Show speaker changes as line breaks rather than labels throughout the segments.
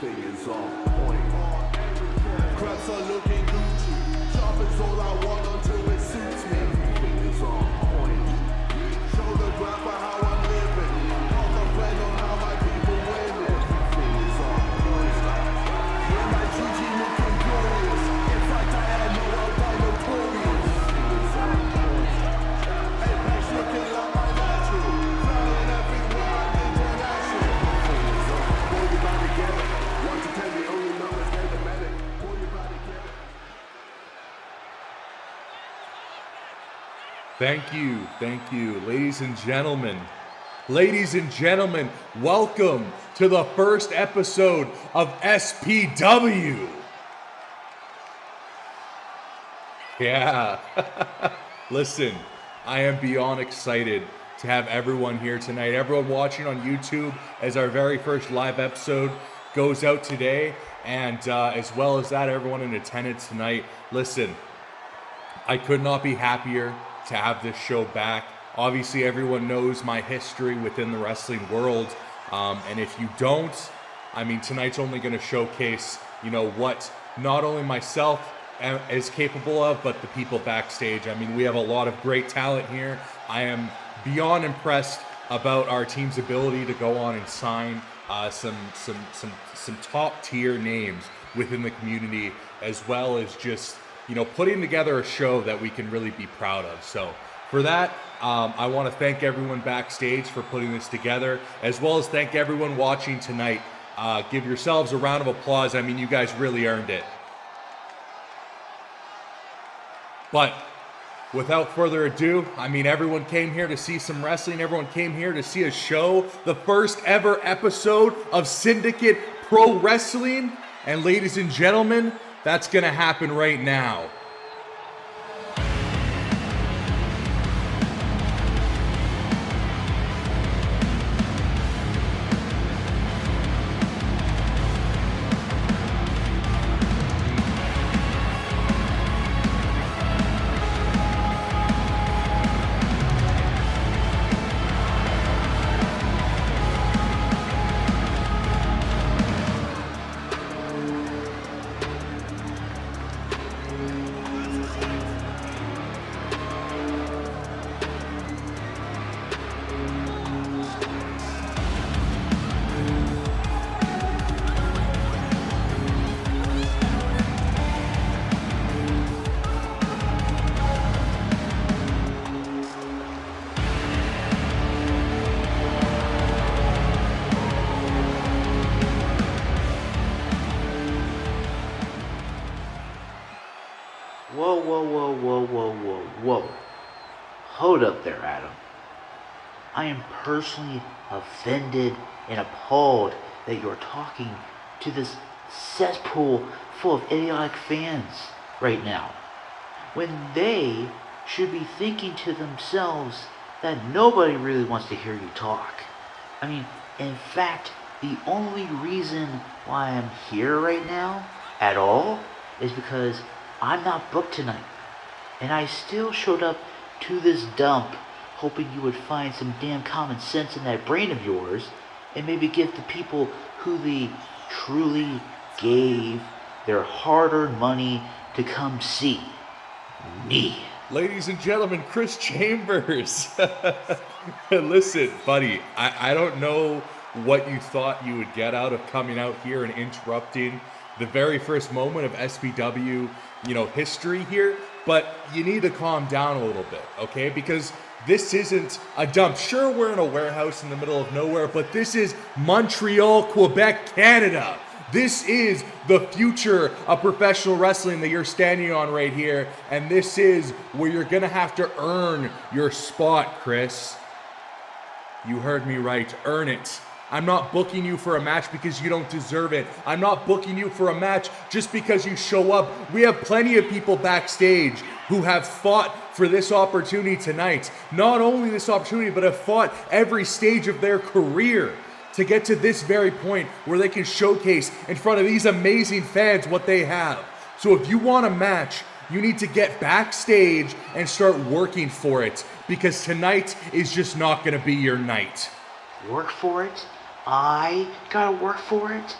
Everything is on point. Crabs are looking Gucci. Sharp is all I want until it suits me. Everything is on point. Show the graph of how I'm living. Contemplate on how my people win. Everything is on point. When my GG looking glorious. If I die, I know I'll die notorious. Everything is on point. Apex looking like my natural. Flying everywhere, I'm international. Everything is on point. Pull your body together. 1 to 10, the only numbers they're the medic. Pull your body together.
Thank you, ladies and gentlemen. Ladies and gentlemen, welcome to the first episode of SPW. Yeah, listen, I am beyond excited to have everyone here tonight. Everyone watching on YouTube as our very first live episode goes out today. And as well as that, everyone in attendance tonight. Listen, I could not be happier to have this show back. Obviously, everyone knows my history within the wrestling world. And if you don't, I mean, tonight's only going to showcase, what not only myself is capable of, but the people backstage. I mean, we have a lot of great talent here. I am beyond impressed about our team's ability to go on and sign some top tier names within the community, as well as just putting together a show that we can really be proud of. So for that, I want to thank everyone backstage for putting this together, as well as thank everyone watching tonight. Give yourselves a round of applause. I mean, you guys really earned it. But without further ado, I mean, everyone came here to see some wrestling. Everyone came here to see a show, the first ever episode of Syndicate Pro-Wrestling. And ladies and gentlemen, that's going to happen right now.
Whoa. Hold up there, Adam. I am personally offended and appalled that you're talking to this cesspool full of idiotic fans right now, when they should be thinking to themselves that nobody really wants to hear you talk. I mean, in fact, the only reason why I'm here right now at all is because I'm not booked tonight. And I still showed up to this dump hoping you would find some damn common sense in that brain of yours and maybe give the people who they truly gave their hard-earned money to come see me.
Ladies and gentlemen, Chris Chambers. Listen, buddy, I don't know what you thought you would get out of coming out here and interrupting the very first moment of SPW, history here, but you need to calm down a little bit, okay? Because this isn't a dump. Sure, we're in a warehouse in the middle of nowhere, but this is Montreal, Quebec, Canada. This is the future of professional wrestling that you're standing on right here, and this is where you're gonna have to earn your spot, Chris. You heard me right, earn it. I'm not booking you for a match because you don't deserve it. I'm not booking you for a match just because you show up. We have plenty of people backstage who have fought for this opportunity tonight. Not only this opportunity, but have fought every stage of their career to get to this very point where they can showcase in front of these amazing fans what they have. So if you want a match, you need to get backstage and start working for it, because tonight is just not going to be your night.
Work for it? I gotta work for it?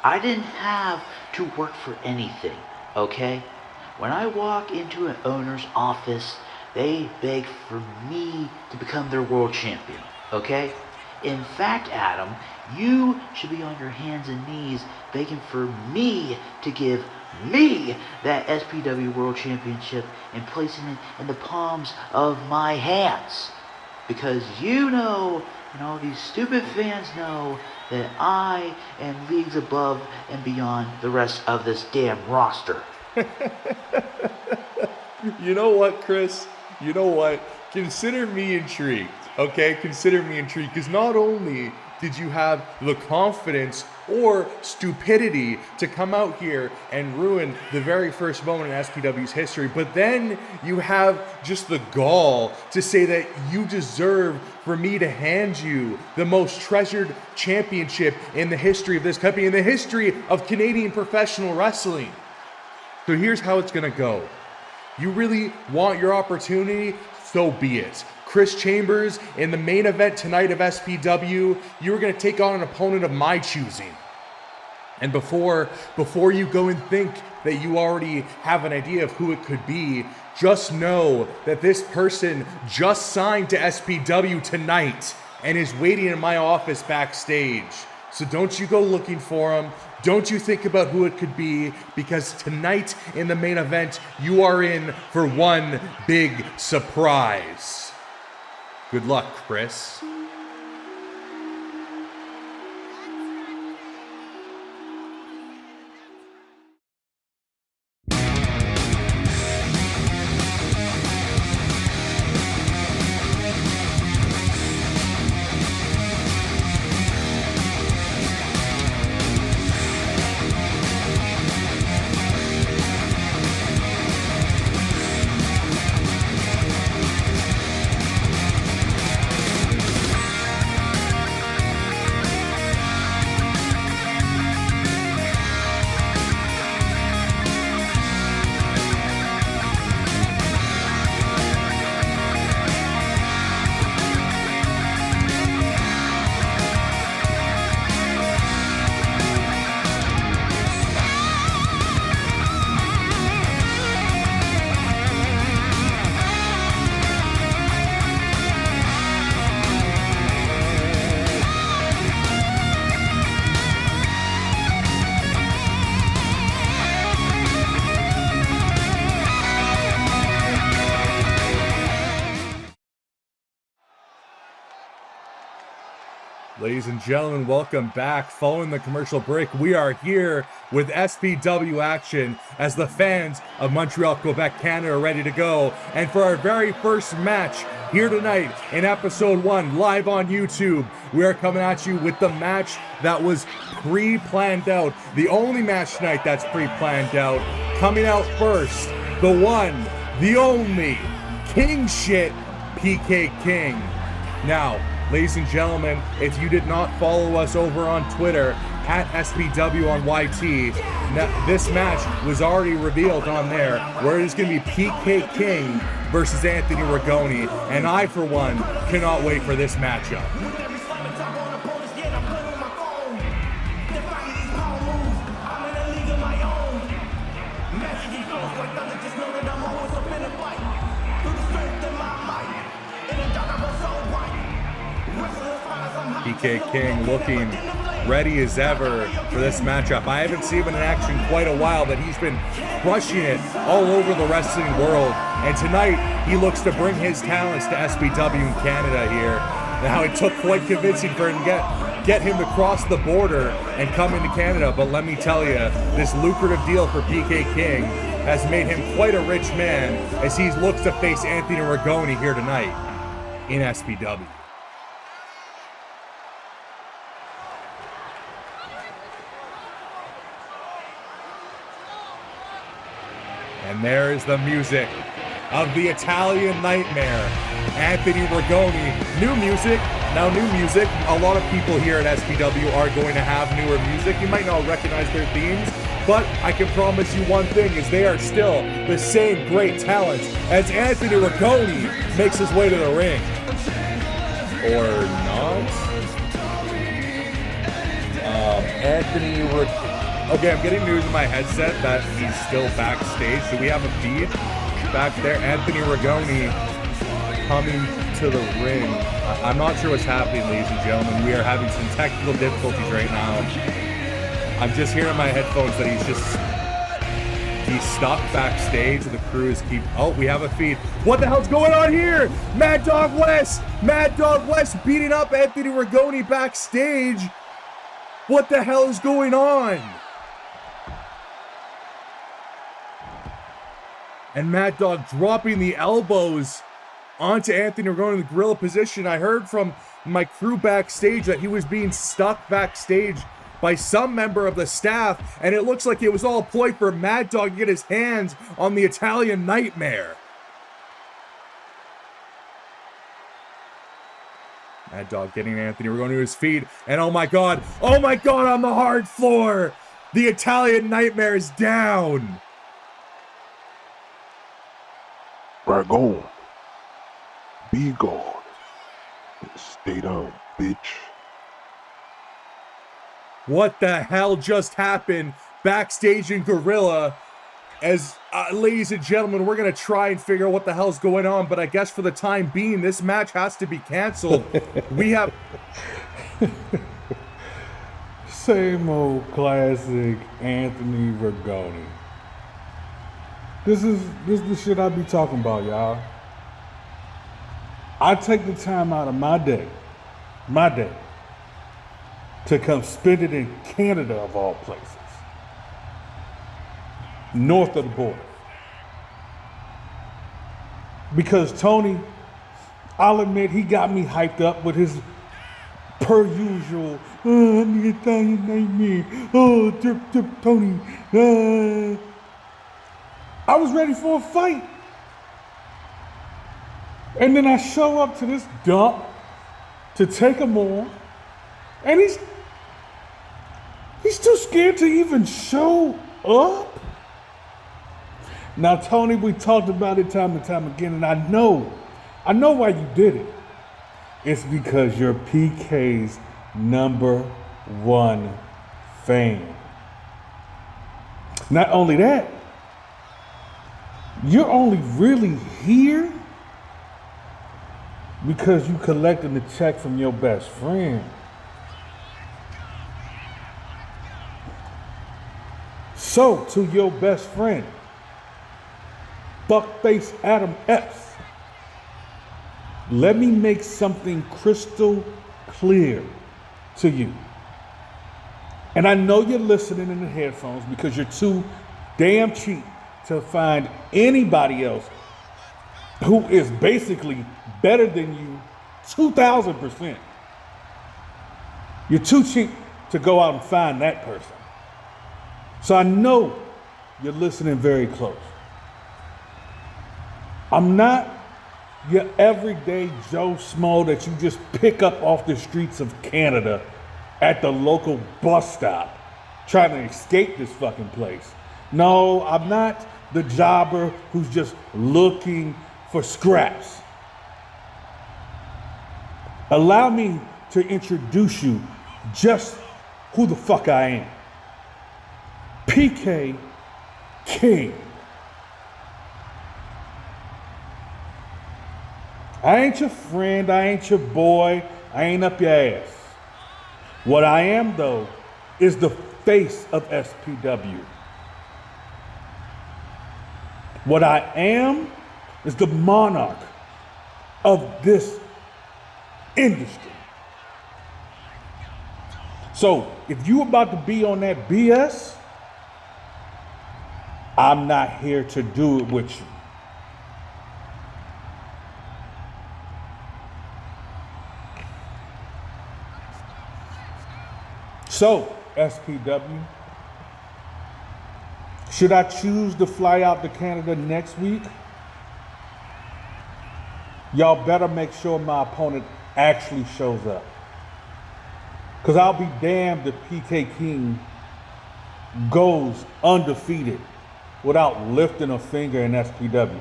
I didn't have to work for anything, okay? When I walk into an owner's office, they beg for me to become their world champion, okay? In fact, Adam, you should be on your hands and knees begging for me to give me that SPW World Championship and placing it in the palms of my hands. Because you know, and all these stupid fans know, that I am leagues above and beyond the rest of this damn roster.
You know what, Chris? You know what? Consider me intrigued, okay? Consider me intrigued, because not only did you have the confidence or stupidity to come out here and ruin the very first moment in SPW's history, but then you have just the gall to say that you deserve for me to hand you the most treasured championship in the history of this company, in the history of Canadian professional wrestling. So here's how it's gonna go. You really want your opportunity? So be it. Chris Chambers, in the main event tonight of SPW, you're going to take on an opponent of my choosing. And before you go and think that you already have an idea of who it could be, just know that this person just signed to SPW tonight and is waiting in my office backstage. So don't you go looking for him. Don't you think about who it could be, because tonight in the main event, you are in for one big surprise. Good luck, Chris. Ladies and gentlemen, welcome back. Following the commercial break, we are here with SPW action as the fans of Montreal, Quebec, Canada are ready to go. And for our very first match here tonight in episode 1, live on YouTube, we are coming at you with the match that was pre-planned out. The only match tonight that's pre-planned out. Coming out first, the one, the only, King Shit, PK King. Now, ladies and gentlemen, if you did not follow us over on Twitter, at SPW on YT, this match was already revealed on there, where it is going to be PK King versus Anthony Rigoni, and I, for one, cannot wait for this matchup. PK King looking ready as ever for this matchup. I haven't seen him in action quite a while, but he's been crushing it all over the wrestling world. And tonight, he looks to bring his talents to SPW in Canada here. Now, it took quite convincing for him to get him to cross the border and come into Canada. But let me tell you, this lucrative deal for PK King has made him quite a rich man as he looks to face Anthony Rigoni here tonight in SPW. And there is the music of the Italian Nightmare, Anthony Rigoni. New music. Now, new music. A lot of people here at SPW are going to have newer music. You might not recognize their themes, but I can promise you one thing, is they are still the same great talent as Anthony Rigoni makes his way to the ring. Or not. Okay, I'm getting news in my headset that he's still backstage. So we have a feed back there. Anthony Rigoni coming to the ring. I'm not sure what's happening, ladies and gentlemen. We are having some technical difficulties right now. I'm just hearing in my headphones that he's stuck backstage. The crew is we have a feed. What the hell's going on here? Mad Dog West beating up Anthony Rigoni backstage. What the hell is going on? And Mad Dog dropping the elbows onto Anthony Rigoni in the gorilla position. I heard from my crew backstage that he was being stuck backstage by some member of the staff, and it looks like it was all a ploy for Mad Dog to get his hands on the Italian Nightmare. Mad Dog getting Anthony Rigoni to his feet, and oh my god, on the hard floor, the Italian Nightmare is down.
Dragon, be gone and stay down, bitch.
What the hell just happened backstage in Gorilla? As ladies and gentlemen, we're gonna try and figure out what the hell's going on, but I guess for the time being, this match has to be canceled. We have
same old classic Anthony Rigoni. This is the shit I be talking about, y'all. I take the time out of my day, to come spend it in Canada of all places. North of the border. Because Tony, I'll admit, he got me hyped up with his per usual, I'm the Italian Nightmare, drip, Tony, I was ready for a fight. And then I show up to this dump to take him on, and he's too scared to even show up. Now, Tony, we talked about it time and time again, and I know why you did it. It's because you're PK's #1 fan. Not only that, you're only really here because you collected the check from your best friend. So, to your best friend, Buckface Adam Epps, let me make something crystal clear to you. And I know you're listening in the headphones because you're too damn cheap to find anybody else who is basically better than you 2,000%. You're too cheap to go out and find that person. So I know you're listening very close. I'm not your everyday Joe Smo that you just pick up off the streets of Canada at the local bus stop trying to escape this fucking place. No, I'm not the jobber who's just looking for scraps. Allow me to introduce you just who the fuck I am. PK King. I ain't your friend, I ain't your boy, I ain't up your ass. What I am, though, is the face of SPW. What I am is the monarch of this industry. So, if you about to be on that BS, I'm not here to do it with you. So, SPW, should I choose to fly out to Canada next week? Y'all better make sure my opponent actually shows up. Because I'll be damned if PK King goes undefeated without lifting a finger in SPW.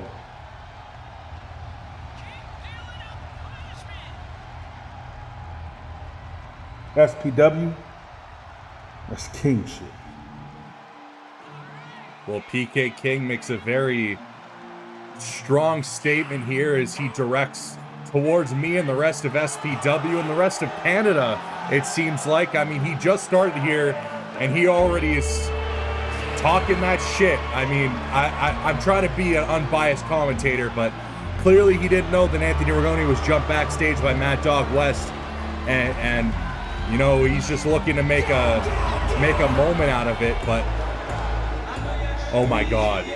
SPW, That's king shit.
Well, PK King makes a very strong statement here as he directs towards me and the rest of SPW and the rest of Canada, it seems like. I mean, he just started here and he already is talking that shit. I mean, I'm trying to be an unbiased commentator, but clearly he didn't know that Anthony Rigoni was jumped backstage by Mad Dog West, and you know, he's just looking to make a moment out of it. But oh my god,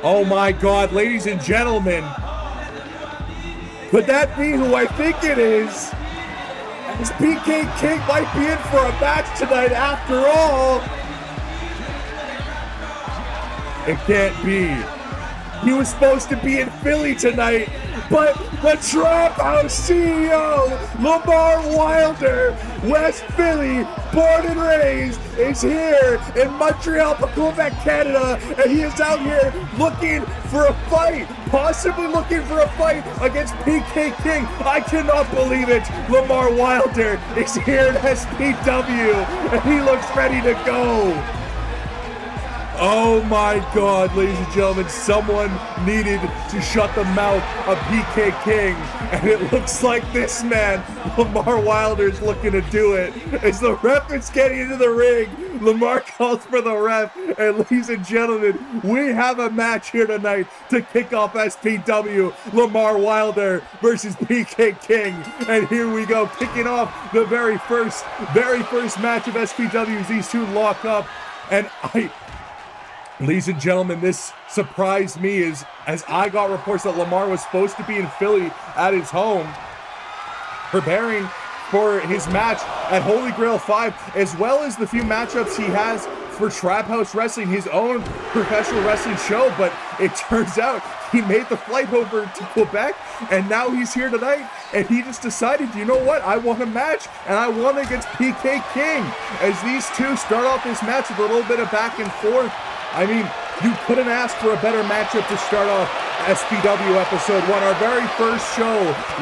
oh my god, ladies and gentlemen, could that be who I think it is? As PK King might be in for a match tonight after all. It can't be. He was supposed to be in Philly tonight, but the Trap House CEO, Lamar Wilder, West Philly, born and raised, is here in Montreal, Quebec, Canada, and he is out here looking for a fight, possibly looking for a fight against PK King. I cannot believe it. Lamar Wilder is here in SPW, and he looks ready to go. Oh my god, ladies and gentlemen, someone needed to shut the mouth of PK King, and it looks like this man, Lamar Wilder, is looking to do it. As the ref is getting into the ring, Lamar calls for the ref, and ladies and gentlemen, we have a match here tonight to kick off SPW, Lamar Wilder versus PK King, and here we go, kicking off the very first match of SPW as these two lock up, and ladies and gentlemen, this surprised me as I got reports that Lamar was supposed to be in Philly at his home, preparing for his match at Holy Grail 5, as well as the few matchups he has for Trap House Wrestling, his own professional wrestling show. But it turns out he made the flight over to Quebec, and now he's here tonight, and he just decided, you know what, I want a match, and I want it against PK King. As these two start off this match with a little bit of back and forth, I mean, you couldn't ask for a better matchup to start off SPW Episode 1, our very first show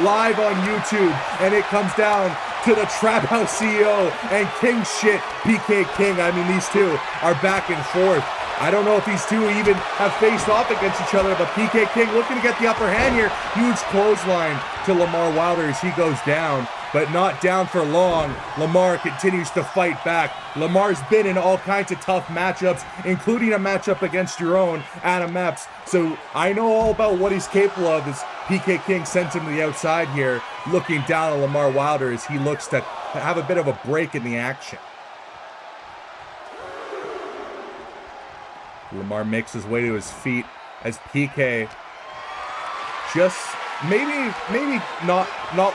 live on YouTube, and it comes down to the Trap House CEO and King shit, PK King. I mean, these two are back and forth. I don't know if these two even have faced off against each other, but PK King looking to get the upper hand here. Huge clothesline to Lamar Wilder as he goes down, but not down for long. Lamar continues to fight back. Lamar's been in all kinds of tough matchups, including a matchup against your own Adam Epps. So I know all about what he's capable of as PK King sends him to the outside here, looking down at Lamar Wilder as he looks to have a bit of a break in the action. Lamar makes his way to his feet as PK just maybe not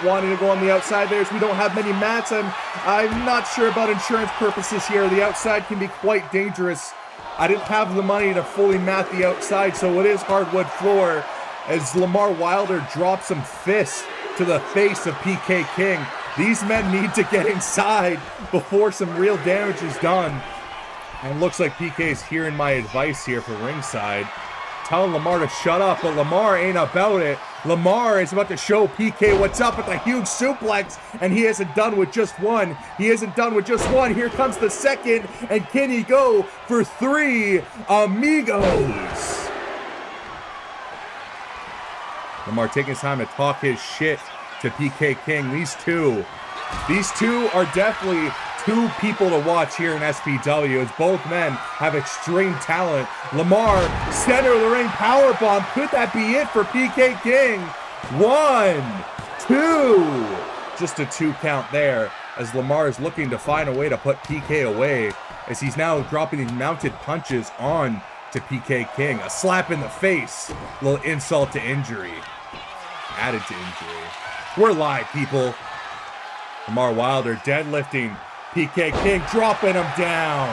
wanting to go on the outside there, as we don't have many mats. I'm not sure about insurance purposes here. The outside can be quite dangerous. I didn't have the money to fully mat the outside, so it is hardwood floor as Lamar Wilder drops some fists to the face of PK King. These men need to get inside before some real damage is done. And looks like PK is hearing my advice here for ringside, telling Lamar to shut up, but Lamar ain't about it. Lamar is about to show PK what's up with a huge suplex, and he isn't done with just one. He isn't done with just one. Here comes the second, and can he go for 3 amigos? Lamar taking his time to talk his shit to PK King. These two are definitely two people to watch here in SPW, as both men have extreme talent. Lamar, center of the ring powerbomb. Could that be it for PK King? 1, 2. Just a 2 count there, as Lamar is looking to find a way to put PK away, as he's now dropping these mounted punches on to PK King. A slap in the face, a little insult to injury. Added to injury. We're live, people. Lamar Wilder deadlifting PK King, dropping him down.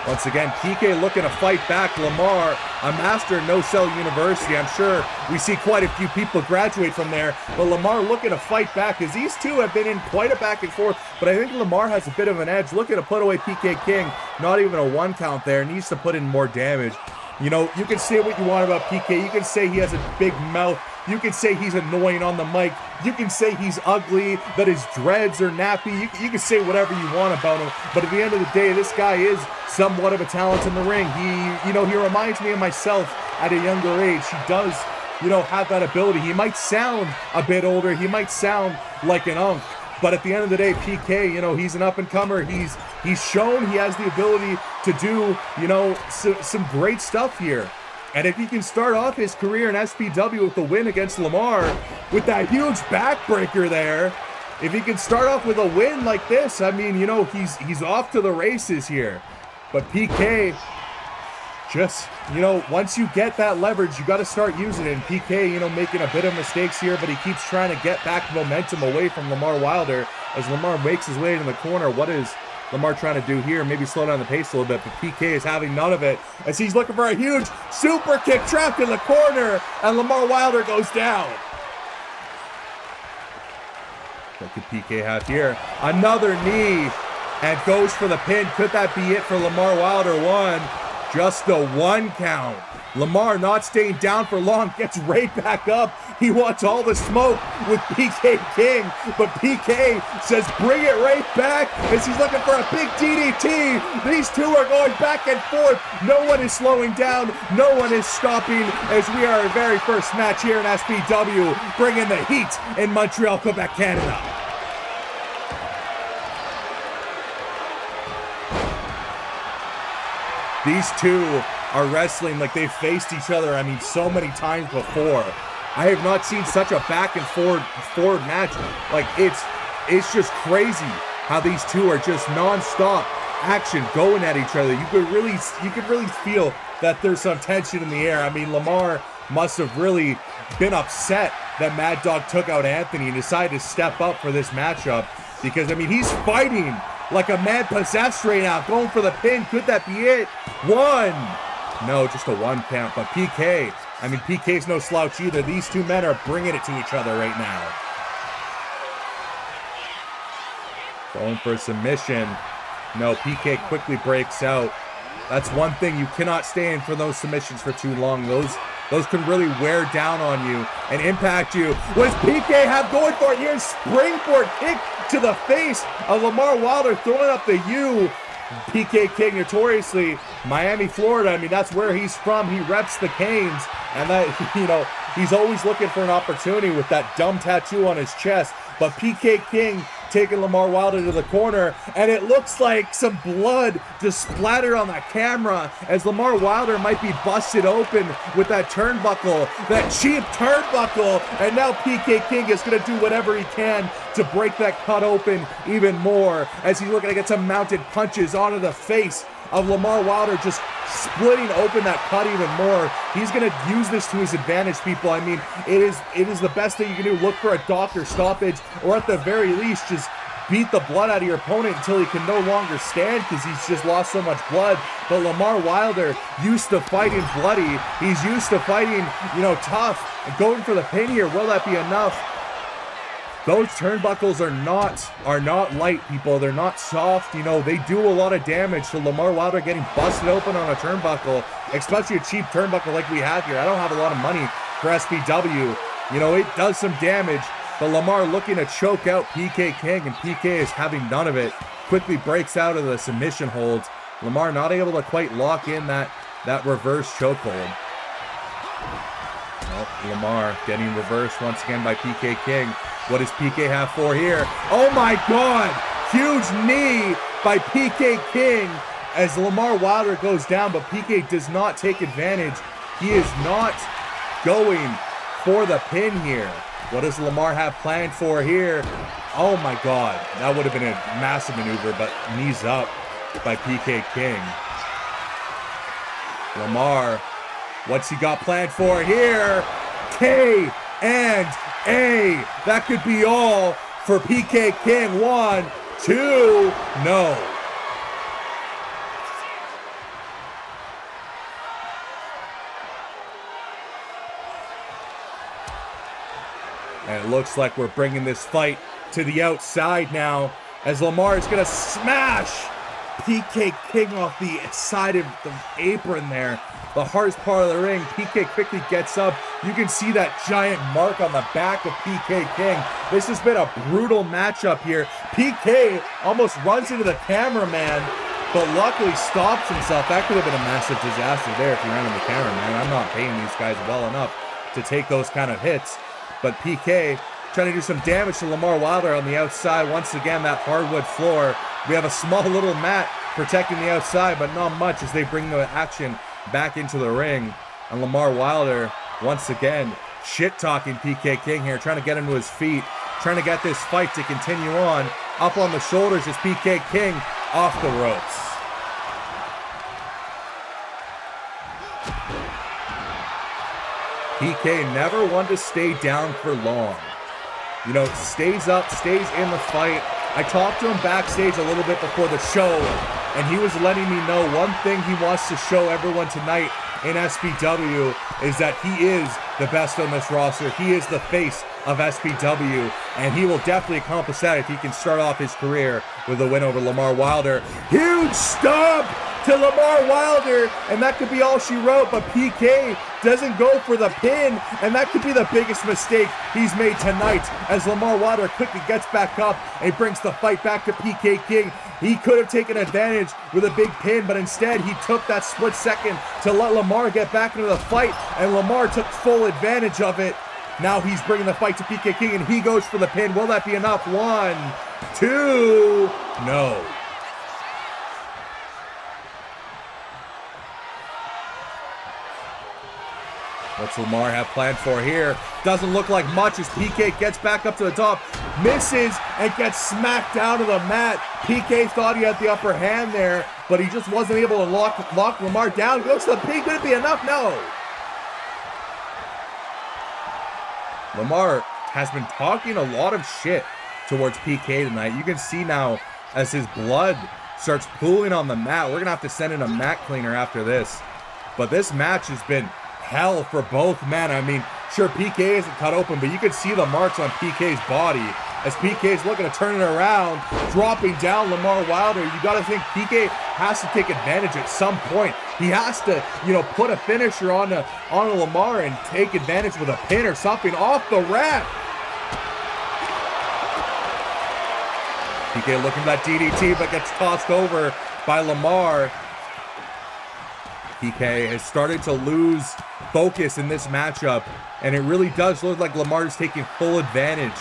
Once again, PK looking to fight back. Lamar, a master in No Cell University. I'm sure we see quite a few people graduate from there, but Lamar looking to fight back, as these two have been in quite a back and forth, but I think Lamar has a bit of an edge, looking to put away PK King. Not even a 1 count there, needs to put in more damage. You know, you can say what you want about PK. You can say he has a big mouth. You can say he's annoying on the mic. You can say he's ugly, that his dreads are nappy. You can say whatever you want about him. But at the end of the day, this guy is somewhat of a talent in the ring. He reminds me of myself at a younger age. He does, have that ability. He might sound a bit older. He might sound like an unk. But at the end of the day, PK, he's an up-and-comer. He's shown he has the ability to do, some great stuff here. And if he can start off his career in SPW with a win against Lamar, with that huge backbreaker there, if he can start off with a win like this, I mean, he's off to the races here. But PK, just, once you get that leverage, you got to start using it. And PK, making a bit of mistakes here, but he keeps trying to get back momentum away from Lamar Wilder as Lamar makes his way into the corner. What is Lamar trying to do here? Maybe slow down the pace a little bit, but PK is having none of it as he's looking for a huge super kick trapped in the corner, and Lamar Wilder goes down. What could PK have here? Another knee, and goes for the pin. Could that be it for Lamar Wilder? One. Just a 1 count. Lamar not staying down for long, gets right back up. He wants all the smoke with PK King, but PK says bring it right back as he's looking for a big DDT. These two are going back and forth. No one is slowing down. No one is stopping as we are our very first match here in SPW, bringing the heat in Montreal, Quebec, Canada. These two are wrestling like they've faced each other, I mean, so many times before. I have not seen such a back and forward match. Like, it's just crazy how these two are just non-stop action going at each other. You could really feel that there's some tension in the air. I mean, Lamar must have really been upset that Mad Dog took out Anthony and decided to step up for this matchup, because, I mean, he's fighting like a man possessed right now, going for the pin. Could that be it? One. No, just a 1 count. But PK, I mean, PK's no slouch either. These two men are bringing it to each other right now. Going for a submission. No, PK quickly breaks out. That's one thing. You cannot stay in for those submissions for too long. Those can really wear down on you and impact you. What does PK have going for it here? Springboard kick to the face of Lamar Wilder, throwing up the U. PK King, notoriously Miami, Florida. I mean, that's where he's from. He reps the Canes, and that, he's always looking for an opportunity with that dumb tattoo on his chest. But PK King taking Lamar Wilder to the corner, and it looks like some blood just splattered on that camera as Lamar Wilder might be busted open with that turnbuckle, that cheap turnbuckle, and now PK King is going to do whatever he can to break that cut open even more as he's looking to get some mounted punches onto the face of Lamar Wilder, just splitting open that cut even more. He's going to use this to his advantage, people. I mean, it is the best thing you can do. Look for a doctor stoppage, or at the very least, just beat the blood out of your opponent until he can no longer stand, because he's just lost so much blood. But Lamar Wilder, used to fighting bloody. He's used to fighting, tough. And going for the pin here, will that be enough? Those turnbuckles are not light, people. They're not soft. They do a lot of damage. So Lamar Wilder getting busted open on a turnbuckle, especially a cheap turnbuckle like we have here. I don't have a lot of money for SPW. It does some damage. But Lamar looking to choke out PK King, and PK is having none of it. Quickly breaks out of the submission holds. Lamar not able to quite lock in that reverse chokehold. Lamar getting reversed once again by PK King. What does PK have for here? Oh my God! Huge knee by PK King as Lamar Wilder goes down, but PK does not take advantage. He is not going for the pin here. What does Lamar have planned for here? Oh my God, that would have been a massive maneuver, but knees up by PK King. Lamar, what's he got planned for here? K and A. That could be all for PK King. 1, 2, no. And it looks like we're bringing this fight to the outside now, as Lamar is going to smash PK King off the side of the apron there. The hardest part of the ring. PK quickly gets up. You can see that giant mark on the back of PK King. This has been a brutal matchup here. PK almost runs into the cameraman, but luckily stops himself. That could have been a massive disaster there if you ran into the cameraman. I'm not paying these guys well enough to take those kind of hits. But PK trying to do some damage to Lamar Wilder on the outside. Once again, that hardwood floor. We have a small little mat protecting the outside, but not much as they bring the action back into the ring. And Lamar Wilder, once again, shit-talking PK King here, trying to get him to his feet, trying to get this fight to continue on. Up on the shoulders is PK King off the ropes. PK never one to stay down for long. You know, stays up, stays in the fight. I talked to him backstage a little bit before the show, and he was letting me know one thing he wants to show everyone tonight in SPW is that he is the best on this roster. He is the face of SPW, and he will definitely accomplish that if he can start off his career with a win over Lamar Wilder. Huge stomp to Lamar Wilder, and that could be all she wrote, but PK doesn't go for the pin, and that could be the biggest mistake he's made tonight as Lamar Wilder quickly gets back up and brings the fight back to PK King. He could have taken advantage with a big pin, but instead he took that split second to let Lamar get back into the fight, and Lamar took full advantage of it. Now he's bringing the fight to PK King, and he goes for the pin. Will that be enough? 1, 2, no. What's Lamar have planned for here? Doesn't look like much as PK gets back up to the top, misses, and gets smacked down to the mat. PK thought he had the upper hand there, but he just wasn't able to lock Lamar down. Goes to the pin. Could it be enough? No. Lamar has been talking a lot of shit towards PK tonight. You can see now as his blood starts pooling on the mat. We're going to have to send in a mat cleaner after this. But this match has been hell for both men. I mean, sure, PK isn't cut open, but you can see the marks on PK's body as PK is looking to turn it around, dropping down Lamar Wilder. You got to think PK has to take advantage at some point. He has to, you know, put a finisher on Lamar and take advantage with a pin or something off the ramp. PK looking for that DDT, but gets tossed over by Lamar. PK has started to lose focus in this matchup, and it really does look like Lamar is taking full advantage.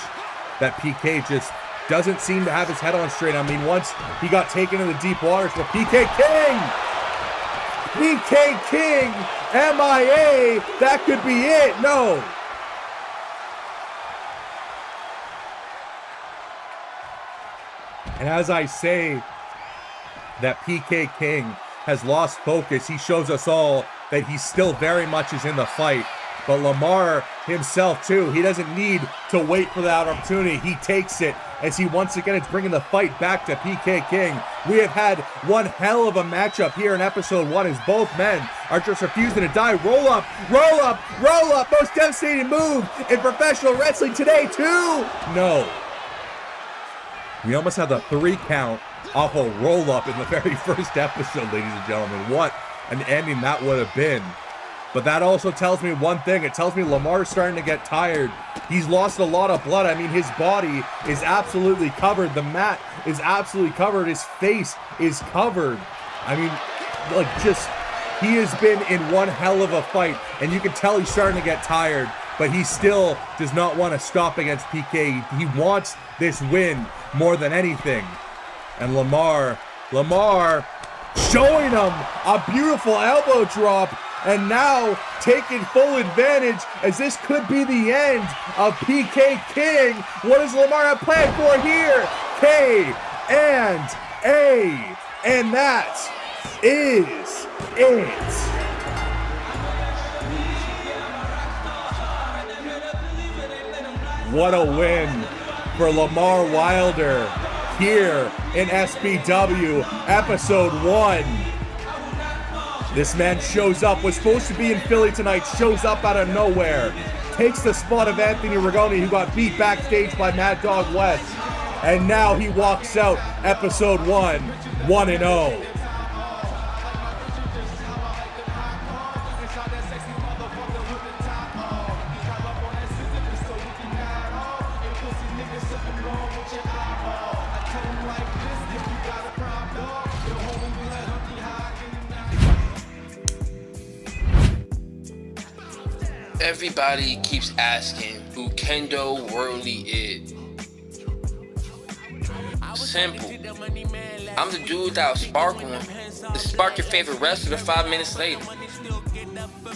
That PK just doesn't seem to have his head on straight. I mean, once he got taken into the deep waters, but PK King, MIA, that could be it. No. And as I say that PK King has lost focus, he shows us all that he still very much is in the fight. But Lamar himself too, he doesn't need to wait for that opportunity. He takes it as he once again is bringing the fight back to PK King. We have had one hell of a matchup here in episode 1 as both men are just refusing to die. Roll up, roll up, roll up. Most devastating move in professional wrestling today too. No. We almost had the 3 count off a roll up in the very first episode, ladies and gentlemen. What an ending that would have been. But that also tells me one thing. It tells me Lamar's starting to get tired. He's lost a lot of blood. I mean, his body is absolutely covered. The mat is absolutely covered. His face is covered. I mean, like, just, he has been in one hell of a fight. And you can tell he's starting to get tired. But he still does not want to stop against PK. He wants this win more than anything. And Lamar showing him a beautiful elbow drop. And now taking full advantage as this could be the end of PK King. What does Lamar have planned for here? K and A. And that is it. What a win for Lamar Wilder here in SPW episode 1. This man shows up, was supposed to be in Philly tonight, shows up out of nowhere, takes the spot of Anthony Rigoni, who got beat backstage by Mad Dog West, And now he walks out episode 1, 1-0.
Everybody keeps asking who Kendo Worley is. Simple. I'm the dude that'll spark one. Spark your favorite wrestler 5 minutes later.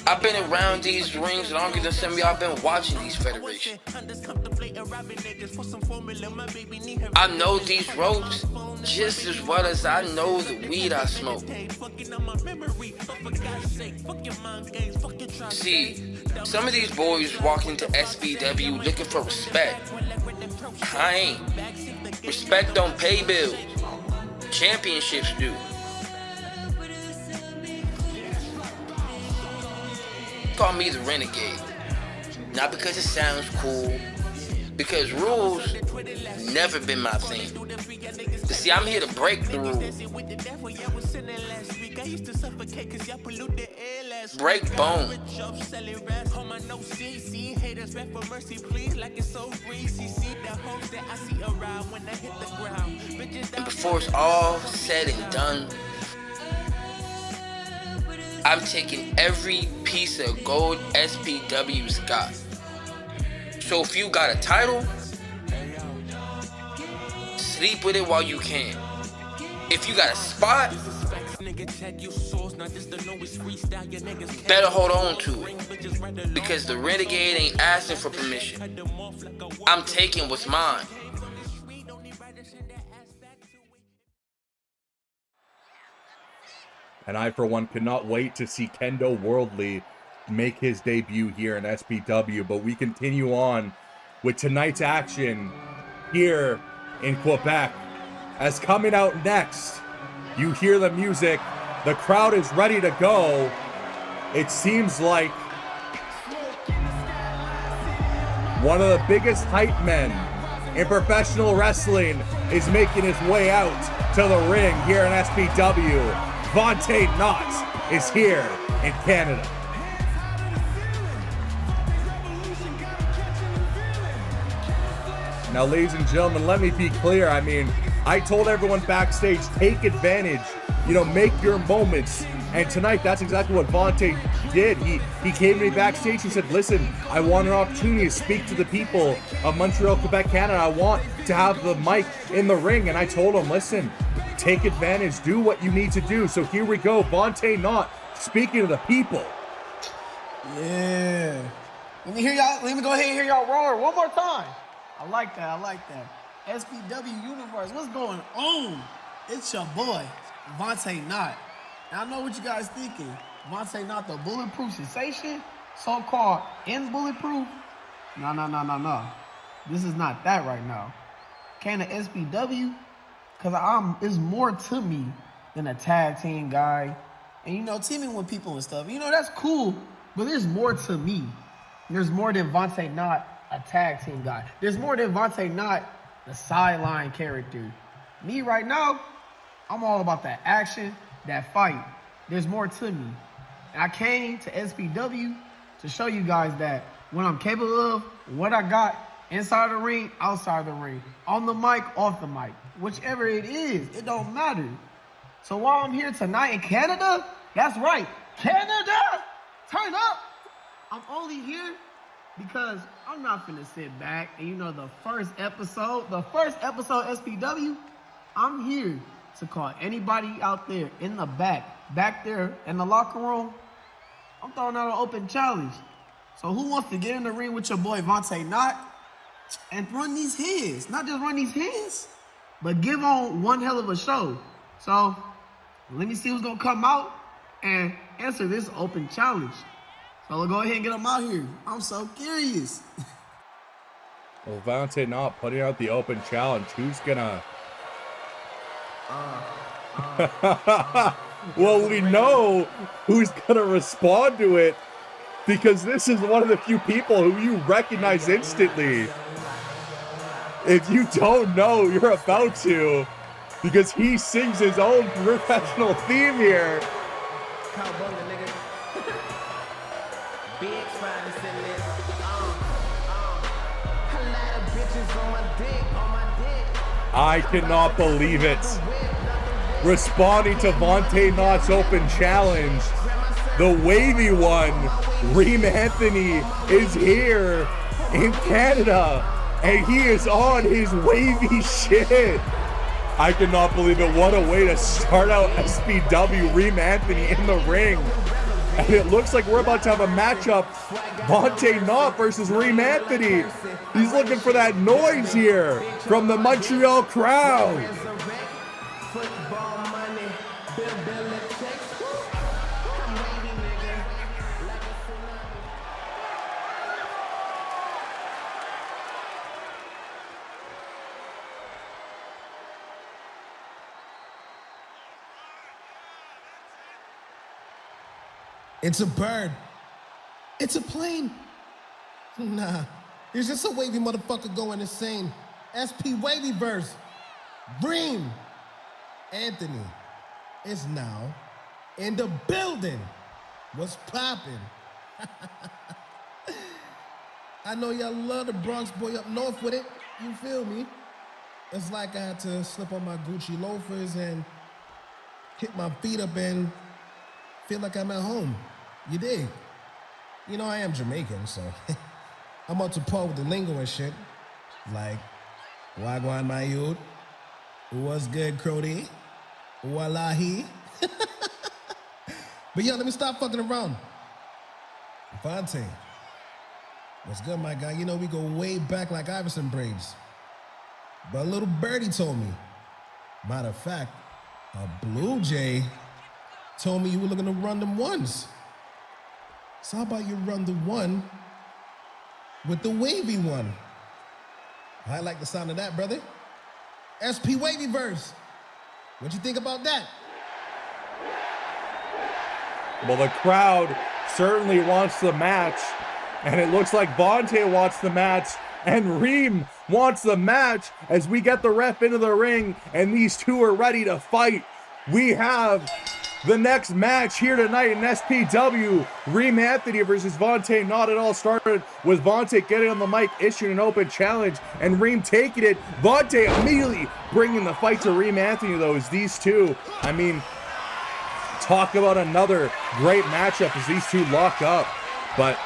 I've been around these rings longer than some of y'all been watching these federations. I know these ropes just as well as I know the weed I smoke. See, some of these boys walk into SPW looking for respect. I ain't. Respect don't pay bills. Championships do. Call me the Renegade. Not because it sounds cool, because rules never been my thing. But see, I'm here to break the rules. Break bone. And before it's all said and done, I'm taking every piece of gold SPW's got. So if you got a title, sleep with it while you can. If you got a spot, better hold on to it. Because the Renegade ain't asking for permission. I'm taking what's mine.
And I, for one, cannot wait to see Kendo Worldly make his debut here in SPW. But we continue on with tonight's action here in Quebec. As coming out next, you hear the music. The crowd is ready to go. It seems like one of the biggest hype men in professional wrestling is making his way out to the ring here in SPW. Vontae Knott is here in Canada. Now, ladies and gentlemen, let me be clear. I mean, I told everyone backstage, take advantage, make your moments. And tonight, that's exactly what Vontae did. He came to me backstage. He said, listen, I want an opportunity to speak to the people of Montreal, Quebec, Canada. I want to have the mic in the ring. And I told him, listen, take advantage, do what you need to do. So here we go, Vontae Knott speaking to the people.
Yeah. Let me go ahead and hear y'all roar one more time. I like that. SPW Universe, what's going on? It's your boy, Vontae Knott. And I know what you guys thinking. Vontae Knott, the bulletproof sensation? So-called in bulletproof? No. This is not that right now. Can the SPW? Because it's more to me than a tag team guy. And, teaming with people and stuff. That's cool, but there's more to me. There's more than Vontae Knott, a tag team guy. There's more than Vontae Knott, the sideline character. Me right now, I'm all about that action, that fight. There's more to me. And I came to SPW to show you guys that what I'm capable of, what I got inside the ring, outside the ring, on the mic, off the mic, whichever it is, it don't matter. So while I'm here tonight in Canada, that's right, Canada, turn up. I'm only here because I'm not finna sit back and the first episode SPW, I'm here to call anybody out there in the back there in the locker room. I'm throwing out an open challenge. So who wants to get in the ring with your boy Vontae Knott and run these hands? Not just run these hands, but give on one hell of a show. So let me see who's gonna come out and answer this open challenge. So we'll go ahead and get them out here. I'm so curious.
Well, Vontae Knott putting out the open challenge. Who's gonna... Well, we know who's gonna respond to it because this is one of the few people who you recognize instantly. If you don't know, you're about to, because he sings his own professional theme here.
Cowabunga, nigga. Big finest in this. A lot of bitches on my dick,
I cannot believe it. Responding to Vontae Knott's open challenge, the wavy one, Reem Anthony, is here in Canada, and he is on his wavy shit. I cannot believe it. What a way to start out SPW. Reem Anthony in the ring. And it looks like we're about to have a matchup. Vontae Knott versus Reem Anthony. He's looking for that noise here from the Montreal crowd.
football money, Bill Belichick. I'm waiting, nigga, like a tsunami.
It's a bird. It's a plane. Nah, it's just a wavy motherfucker going insane. SP Wavy verse. Reem Anthony is now in the building. What's poppin'? I know y'all love the Bronx boy up north with it. You feel me? It's like I had to slip on my Gucci loafers and kick my feet up and feel like I'm at home. You dig? You know I am Jamaican, so I'm up to par with the lingo and shit. Like, Wagwan my youth. What's good, Crody? Wallahi. But yo, let me stop fucking around. Vontae. What's good, my guy? You know we go way back like Iverson braids. But a little birdie told me. Matter of fact, a Blue Jay told me you were looking to run them ones. So how about you run the one with the wavy one? I like the sound of that, brother. SP Wavy verse. What you think about that?
Well, the crowd certainly wants the match, and it looks like Vontae wants the match, and Reem wants the match as we get the ref into the ring, and these two are ready to fight. We have the next match here tonight in SPW, Reem Anthony versus Vontae Knott. It all started with Vontae getting on the mic, issuing an open challenge, and Reem taking it. Vontae immediately bringing the fight to Reem Anthony, though, as these two, I mean, talk about another great matchup as these two lock up. But,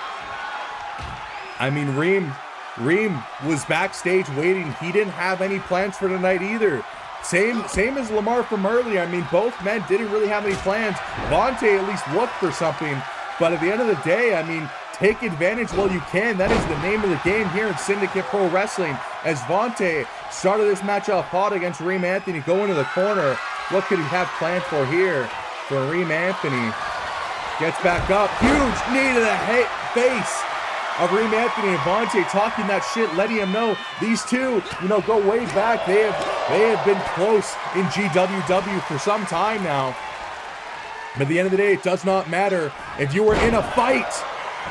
I mean, Reem was backstage waiting. He didn't have any plans for tonight either. Same as Lamar from earlier. I mean, both men didn't really have any plans. Vontae at least looked for something, but at the end of the day, I mean, take advantage while you can. That is the name of the game here in Syndicate Pro-Wrestling. As Vontae started this match off hot against Reem Anthony, going to the corner. What could he have planned for here for Reem Anthony? Gets back up. Huge knee to the face of Reem Anthony, and Vontae talking that shit, letting him know these two, you know, go way back. They have been close in GWW for some time now. But at the end of the day, it does not matter. If you were in a fight,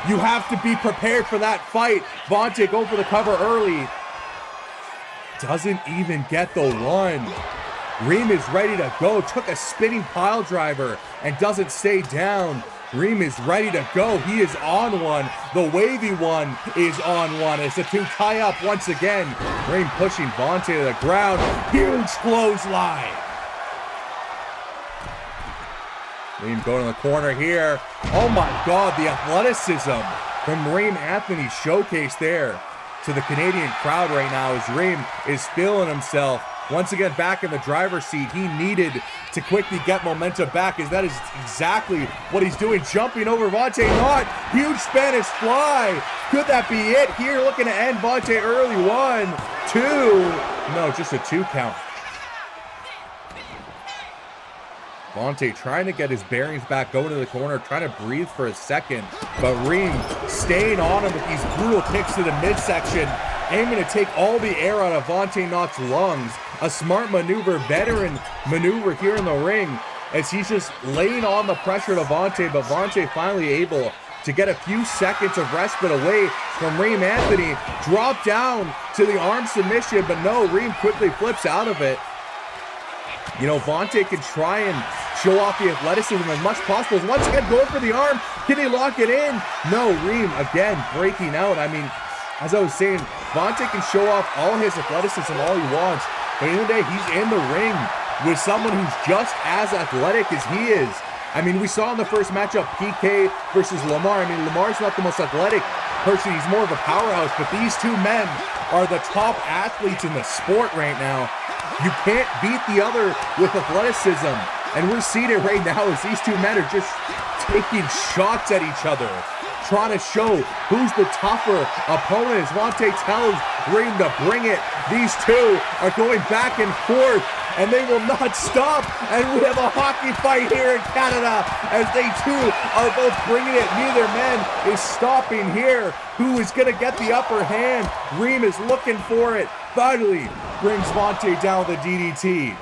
you have to be prepared for that fight. Vontae go for the cover early. Doesn't even get the one. Reem is ready to go. Took a spinning pile driver and doesn't stay down. Reem is ready to go. He is on one. The wavy one is on one. It's the two tie up once again. Reem pushing Vontae to the ground. Huge clothesline. Reem going in the corner here. Oh my God, the athleticism from Reem Anthony showcased there to the Canadian crowd right now as Reem is feeling himself. Once again, back in the driver's seat. He needed to quickly get momentum back, as that is exactly what he's doing. Jumping over Vontae Knott. Huge Spanish fly. Could that be it here? Looking to end Vontae early. 1, 2. No, just a 2 count. Vontae trying to get his bearings back, going to the corner, trying to breathe for a second. But Reem staying on him with these brutal kicks to the midsection, aiming to take all the air out of Vontae Knott's lungs. A smart maneuver, veteran maneuver here in the ring, as he's just laying on the pressure to Vontae, but Vontae finally able to get a few seconds of respite away from Reem Anthony. Drop down to the arm submission, but no, Reem quickly flips out of it. You know, Vontae can try and show off the athleticism as much as possible. Once again, going for the arm. Can he lock it in? No, Reem again breaking out. I mean, as I was saying, Vontae can show off all his athleticism all he wants, but at the end of the day, he's in the ring with someone who's just as athletic as he is. I mean, we saw in the first matchup, PK versus Lamar. I mean, Lamar's not the most athletic person. He's more of a powerhouse, but these two men are the top athletes in the sport right now. You can't beat the other with athleticism. And we're seeing it right now as these two men are just taking shots at each other, trying to show who's the tougher opponent. As Vontae tells Reem to bring it. These two are going back and forth, and they will not stop. And we have a hockey fight here in Canada as they too are both bringing it. Neither man is stopping here. Who is going to get the upper hand? Reem is looking for it. Finally brings Vontae down with a DDT.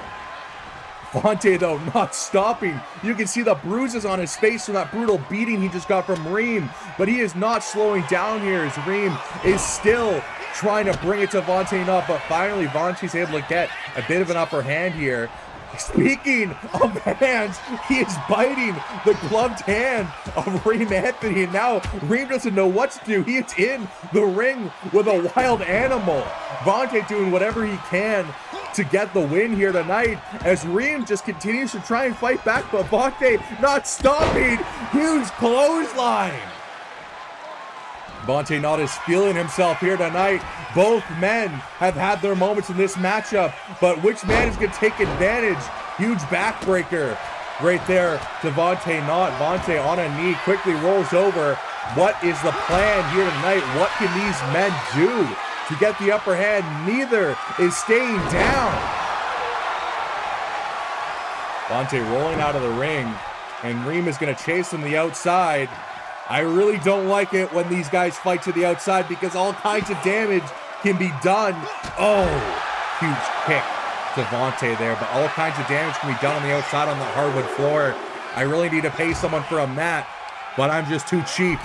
Vontae, though, not stopping. You can see the bruises on his face from that brutal beating he just got from Reem. But he is not slowing down here as Reem is still trying to bring it to Vontae Knott. But finally, Vontae's able to get a bit of an upper hand here. Speaking of hands, he is biting the gloved hand of Reem Anthony. And now Reem doesn't know what to do. He is in the ring with a wild animal. Vontae doing whatever he can to get the win here tonight as Reem just continues to try and fight back, but Vontae not stopping. Huge clothesline. Vontae Knott is feeling himself here tonight. Both men have had their moments in this matchup, but which man is going to take advantage? Huge backbreaker right there to Vontae Knott. Vontae on a knee, quickly rolls over. What is the plan here tonight? What can these men do to get the upper hand? Neither is staying down. Vontae rolling out of the ring, and Reem is going to chase him the outside. I really don't like it when these guys fight to the outside because all kinds of damage can be done. Oh, huge kick to Vontae there, but all kinds of damage can be done on the outside on the hardwood floor. I really need to pay someone for a mat, but I'm just too cheap.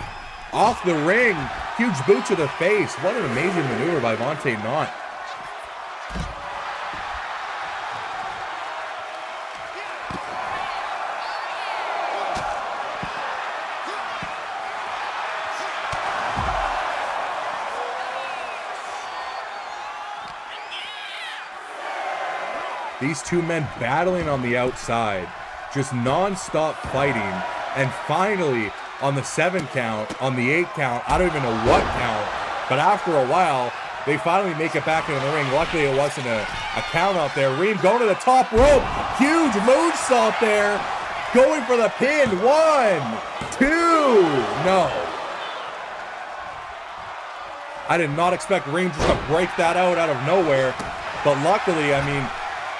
Off the ring, huge boot to the face. What an amazing maneuver by Vontae Knott. These two men battling on the outside, just non-stop fighting, and finally, on the 7 count, on the 8 count, I don't even know what count, but after a while, they finally make it back into the ring. Luckily, it wasn't a count out there. Reem going to the top rope. Huge moonsault there. Going for the pin. 1, 2. No. I did not expect Reem just to break that out of nowhere, but luckily, I mean,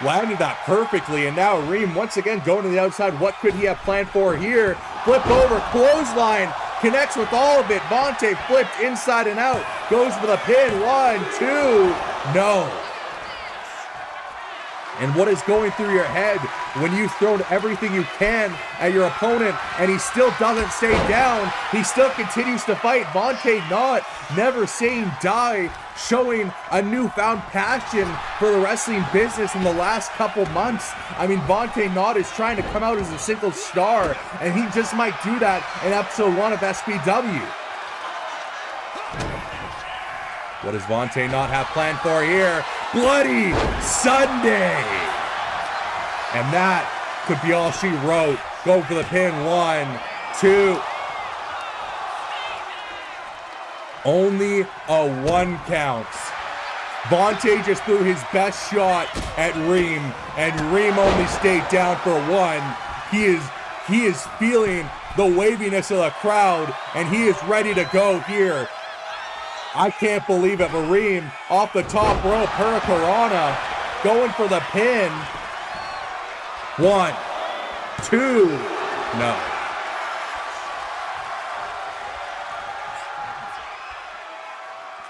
landed that perfectly, and now Reem once again going to the outside. What could he have planned for here? Flip over, clothesline, connects with all of it. Vontae flipped inside and out, goes for the pin. 1, 2, no. And what is going through your head when you've thrown everything you can at your opponent and he still doesn't stay down? He still continues to fight. Vontae Knott never saying die, showing a newfound passion for the wrestling business in the last couple months. I mean, Vontae Knott is trying to come out as a single star, and he just might do that in episode 1 of SPW. What does Vontae Knott have planned for here? Bloody Sunday! And that could be all she wrote. Go for the pin. 1, 2. Only a 1 count. Vontae just threw his best shot at Reem, and Reem only stayed down for 1. He is feeling the waviness of the crowd, and he is ready to go here. I can't believe it. Reem off the top rope, Hurricanrana, going for the pin. 1, 2, no.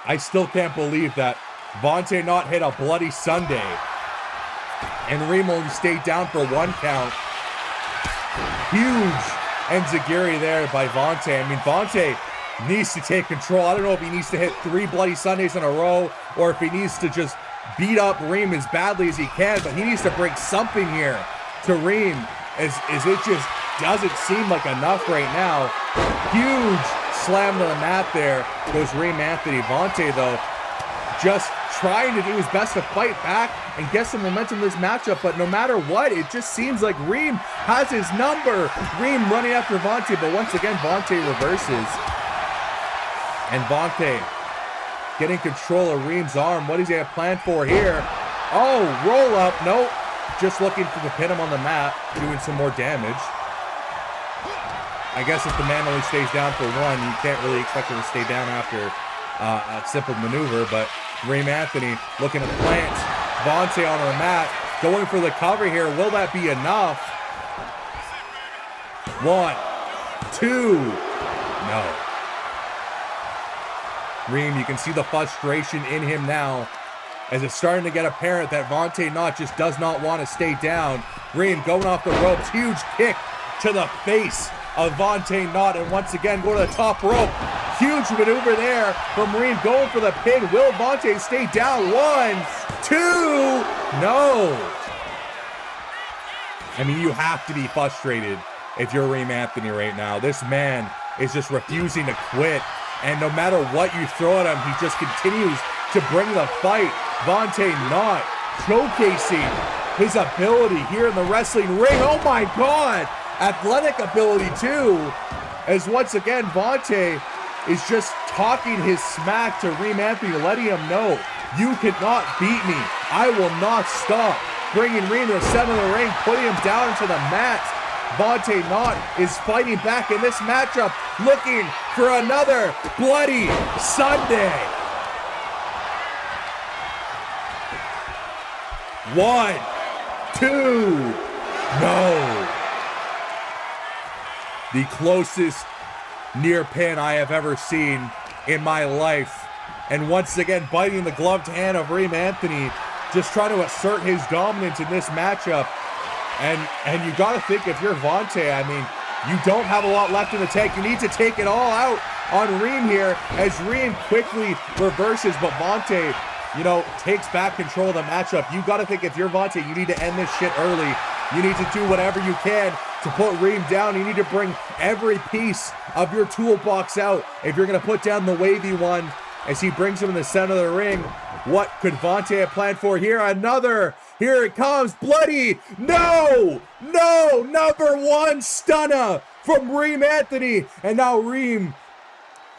I still can't believe that Vontae Knott hit a Bloody Sunday and Reem only stayed down for 1 count. Huge enziguri there by Vontae. I mean, Vontae needs to take control. I don't know if he needs to hit 3 Bloody Sundays in a row or if he needs to just beat up Reem as badly as he can, but he needs to bring something here to Reem as it just doesn't seem like enough right now. Huge slam to the mat there goes Reem Anthony. Vontae, though, just trying to do his best to fight back and get some momentum in this matchup, but no matter what, it just seems like Reem has his number. Reem running after Vontae, but once again, Vontae reverses. And Vontae getting control of Reem's arm. What is he planned for here? Oh, roll up. Nope. Just looking to pin him on the mat, doing some more damage. I guess if the man only stays down for 1, you can't really expect him to stay down after a simple maneuver, but Reem Anthony looking to plant Vontae on the mat, going for the cover here. Will that be enough? 1, 2, no. Reem, you can see the frustration in him now as it's starting to get apparent that Vontae Knott just does not want to stay down. Reem going off the ropes, huge kick to the face of Vontae Knott, and once again go to the top rope. Huge maneuver there from Reem going for the pin. Will Vontae stay down? 1, 2, no. I mean, you have to be frustrated if you're Reem Anthony right now. This man is just refusing to quit, and no matter what you throw at him, he just continues to bring the fight. Vontae Knott showcasing his ability here in the wrestling ring. Oh my God! Athletic ability too, as once again Vontae is just talking his smack to Reem Anthony, letting him know, you cannot beat me. I will not stop. Bringing Reem to the center of the ring, putting him down into the mat. Vontae Knott is fighting back in this matchup, looking for another Bloody Sunday. 1, 2, no. The closest near pin I have ever seen in my life. And once again, biting the gloved hand of Reem Anthony, just trying to assert his dominance in this matchup. And you got to think, if you're Vontae, I mean, you don't have a lot left in the tank. You need to take it all out on Reem here as Reem quickly reverses, but Vontae, you know, takes back control of the matchup. You got to think, if you're Vontae, you need to end this shit early. You need to do whatever you can to put Reem down. You need to bring every piece of your toolbox out if you're going to put down the wavy one as he brings him in the center of the ring. What could Vontae have planned for here? Another. Here it comes. Bloody. No. No. Number 1 stunner from Reem Anthony. And now Reem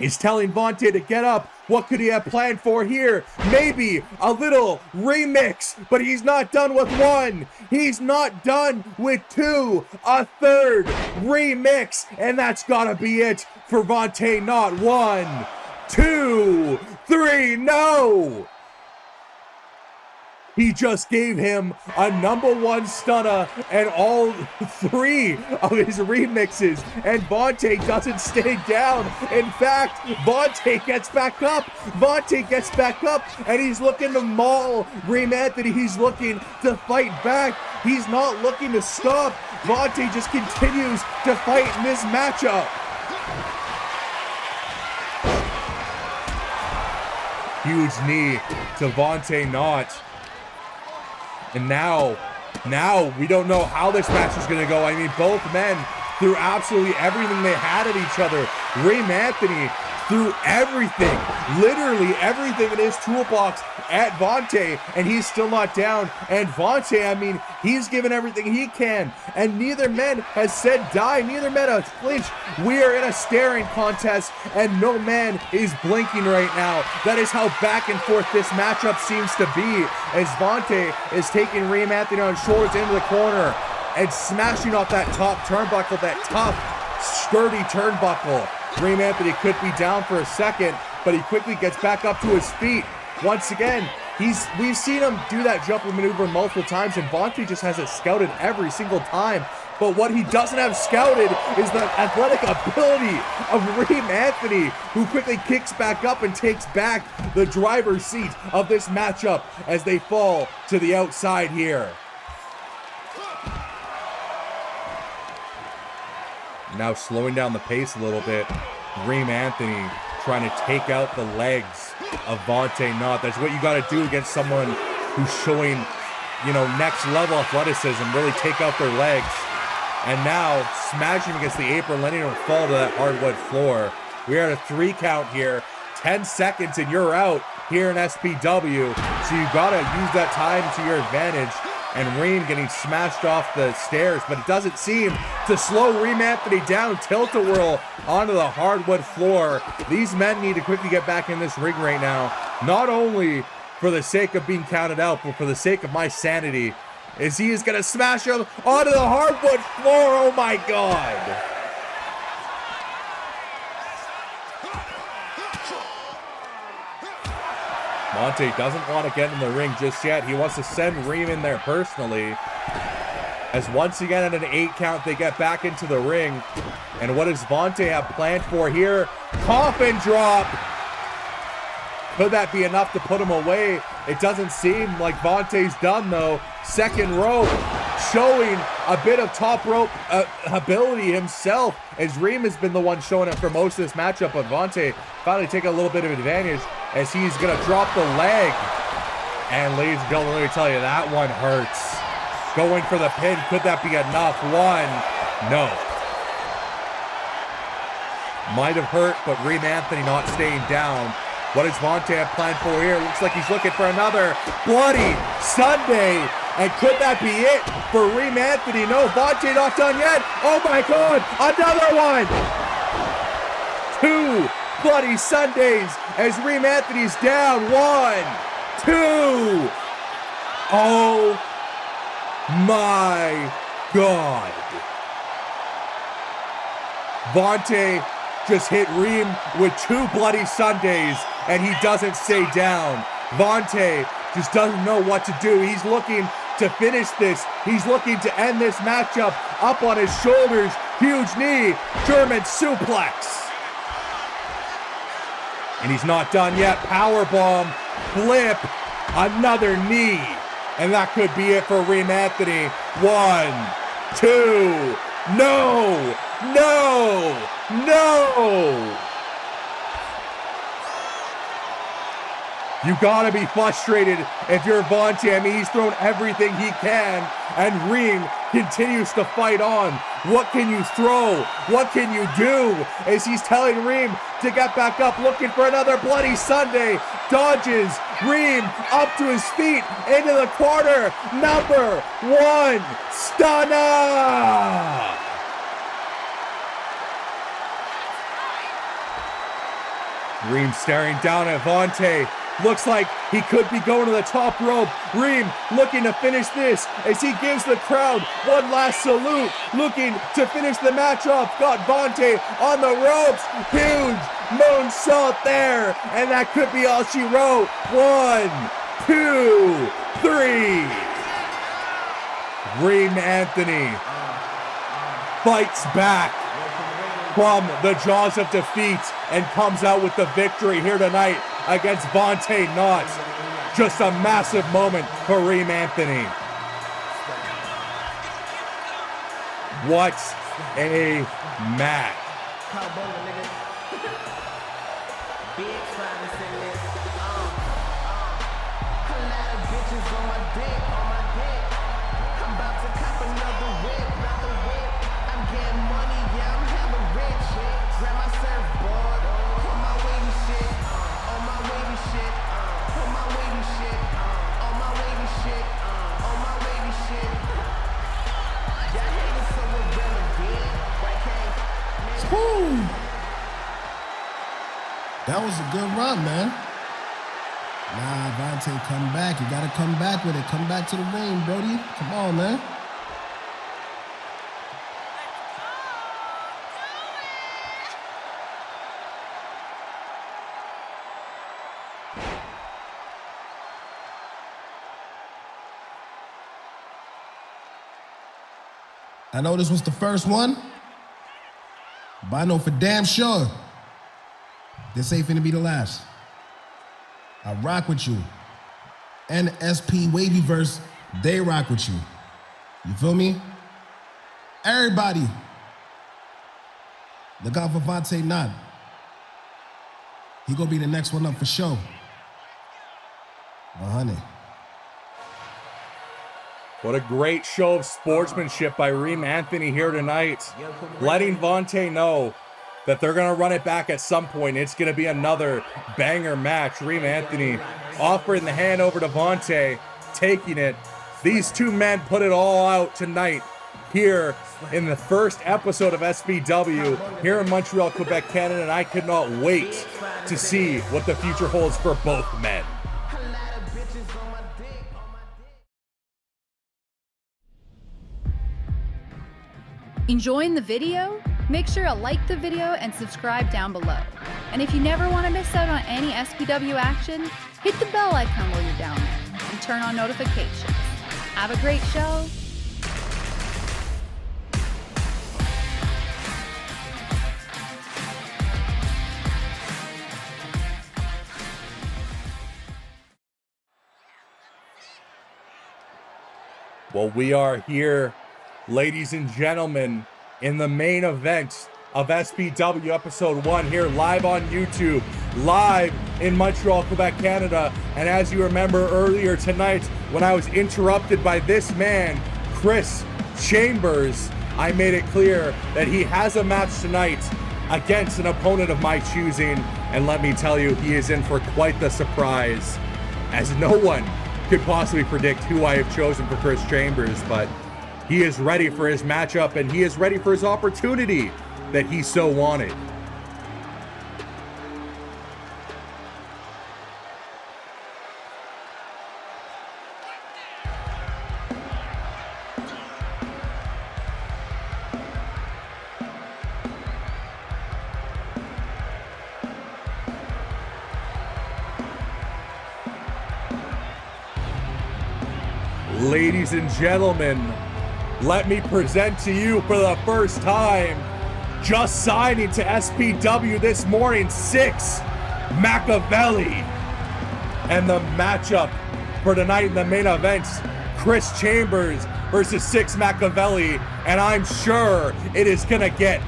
is telling Vontae to get up. What could he have planned for here? Maybe a little remix, but he's not done with 1. He's not done with 2. A third remix, and that's gotta be it for Vontae Knott. 1, 2, 3, no! He just gave him a number 1 stunner and all 3 of his remixes, and Vontae doesn't stay down. In fact, Vontae gets back up. Vontae gets back up, and he's looking to maul Reem Anthony. He's looking to fight back. He's not looking to stop. Vontae just continues to fight in this matchup. Huge knee to Vontae Knott. And now we don't know how this match is going to go. I mean, both men threw absolutely everything they had at each other. Reem Anthony threw everything, literally everything in his toolbox at Vontae, and he's still not down. And Vontae, I mean, he's given everything he can, and neither man has said die. Neither man has flinched. We are in a staring contest, and no man is blinking right now. That is how back and forth this matchup seems to be, as Vontae is taking Reem Anthony on his shoulders into the corner and smashing off that top turnbuckle, that tough, sturdy turnbuckle. Reem Anthony could be down for a second, but he quickly gets back up to his feet. Once again, we've seen him do that jumping maneuver multiple times, and Vontae just has it scouted every single time. But what he doesn't have scouted is the athletic ability of Reem Anthony, who quickly kicks back up and takes back the driver's seat of this matchup as they fall to the outside here. Now slowing down the pace a little bit. Reem Anthony trying to take out the legs of Vontae Knott. That's what you got to do against someone who's showing, you know, next level athleticism, really take out their legs. And now smashing against the apron, letting him fall to that hardwood floor. We are at a 3 count here. 10 seconds and you're out here in SPW. So you got to use that time to your advantage. And Reem getting smashed off the stairs, but it doesn't seem to slow Reem Anthony down. Tilt-a-whirl onto the hardwood floor. These men need to quickly get back in this ring right now. Not only for the sake of being counted out, but for the sake of my sanity, as he is going to smash him onto the hardwood floor. Oh my God. Vontae doesn't want to get in the ring just yet. He wants to send Reem in there personally. As once again at an 8 count, they get back into the ring. And what does Vontae have planned for here? Coffin drop. Could that be enough to put him away? It doesn't seem like Vontae's done though. Second rope, showing a bit of top rope ability himself, as Reem has been the one showing it for most of this matchup, but Vontae finally taking a little bit of advantage as he's gonna drop the leg. And ladies and gentlemen, let me tell you, that one hurts. Going for the pin, could that be enough? 1, no. Might have hurt, but Reem Anthony not staying down. What does Vontae have planned for here? Looks like he's looking for another Bloody Sunday. And could that be it for Reem Anthony? No, Vontae not done yet. Oh my God, another one. 2 Bloody Sundays as Reem Anthony's down. 1, 2. Oh my God. Vontae just hit Reem with 2 Bloody Sundays and he doesn't stay down. Vontae just doesn't know what to do. He's looking to finish this. He's looking to end this matchup up on his shoulders. Huge knee, German suplex. And he's not done yet. Powerbomb, flip, another knee. And that could be it for Reem Anthony. 1, 2, no, no, no. You gotta be frustrated if you're Vontae. I mean, he's thrown everything he can, and Reem continues to fight on. What can you throw? What can you do? As he's telling Reem to get back up, looking for another Bloody Sunday. Dodges Reem up to his feet, into the corner. Number 1, stunner! Reem staring down at Vontae. Looks like he could be going to the top rope. Reem looking to finish this as he gives the crowd one last salute, looking to finish the match off. Got Vontae on the ropes. Huge moonsault there, and that could be all she wrote. 1, 2, 3. Reem Anthony fights back from the jaws of defeat and comes out with the victory here tonight against Vontae Knott. Just a massive moment for Reem Anthony. What a match.
That was a good run, man. Nah, Vontae, come back. You gotta come back with it. Come back to the ring, Brody. Come on, man. I know this was the first one, but I know for damn sure this ain't finna be the last. I rock with you. And SP Wavyverse, they rock with you. You feel me? Everybody, look out for Vontae Knott. He gonna be the next one up for sure. Well, honey.
What a great show of sportsmanship by Reem Anthony here tonight. Letting Vontae know that they're going to run it back at some point. It's going to be another banger match. Reem Anthony offering the hand over to Vontae, taking it. These two men put it all out tonight here in the first episode of SBW here in Montreal, Quebec, Canada, and I could not wait to see what the future holds for both men.
Enjoying the video? Make sure to like the video and subscribe down below. And if you never want to miss out on any SPW action, hit the bell icon while you're down there and turn on notifications. Have a great show.
Well, we are here, ladies and gentlemen, in the main event of SPW Episode 1 here live on YouTube, live in Montreal, Quebec, Canada. And as you remember earlier tonight, when I was interrupted by this man, Chris Chambers, I made it clear that he has a match tonight against an opponent of my choosing. And let me tell you, he is in for quite the surprise, as no one could possibly predict who I have chosen for Chris Chambers, but he is ready for his matchup and he is ready for his opportunity that he so wanted. Ladies and gentlemen, let me present to you for the first time, just signing to SPW this morning, Six Machiavelli. And the matchup for tonight in the main event, Chris Chambers versus Six Machiavelli. And I'm sure it is gonna get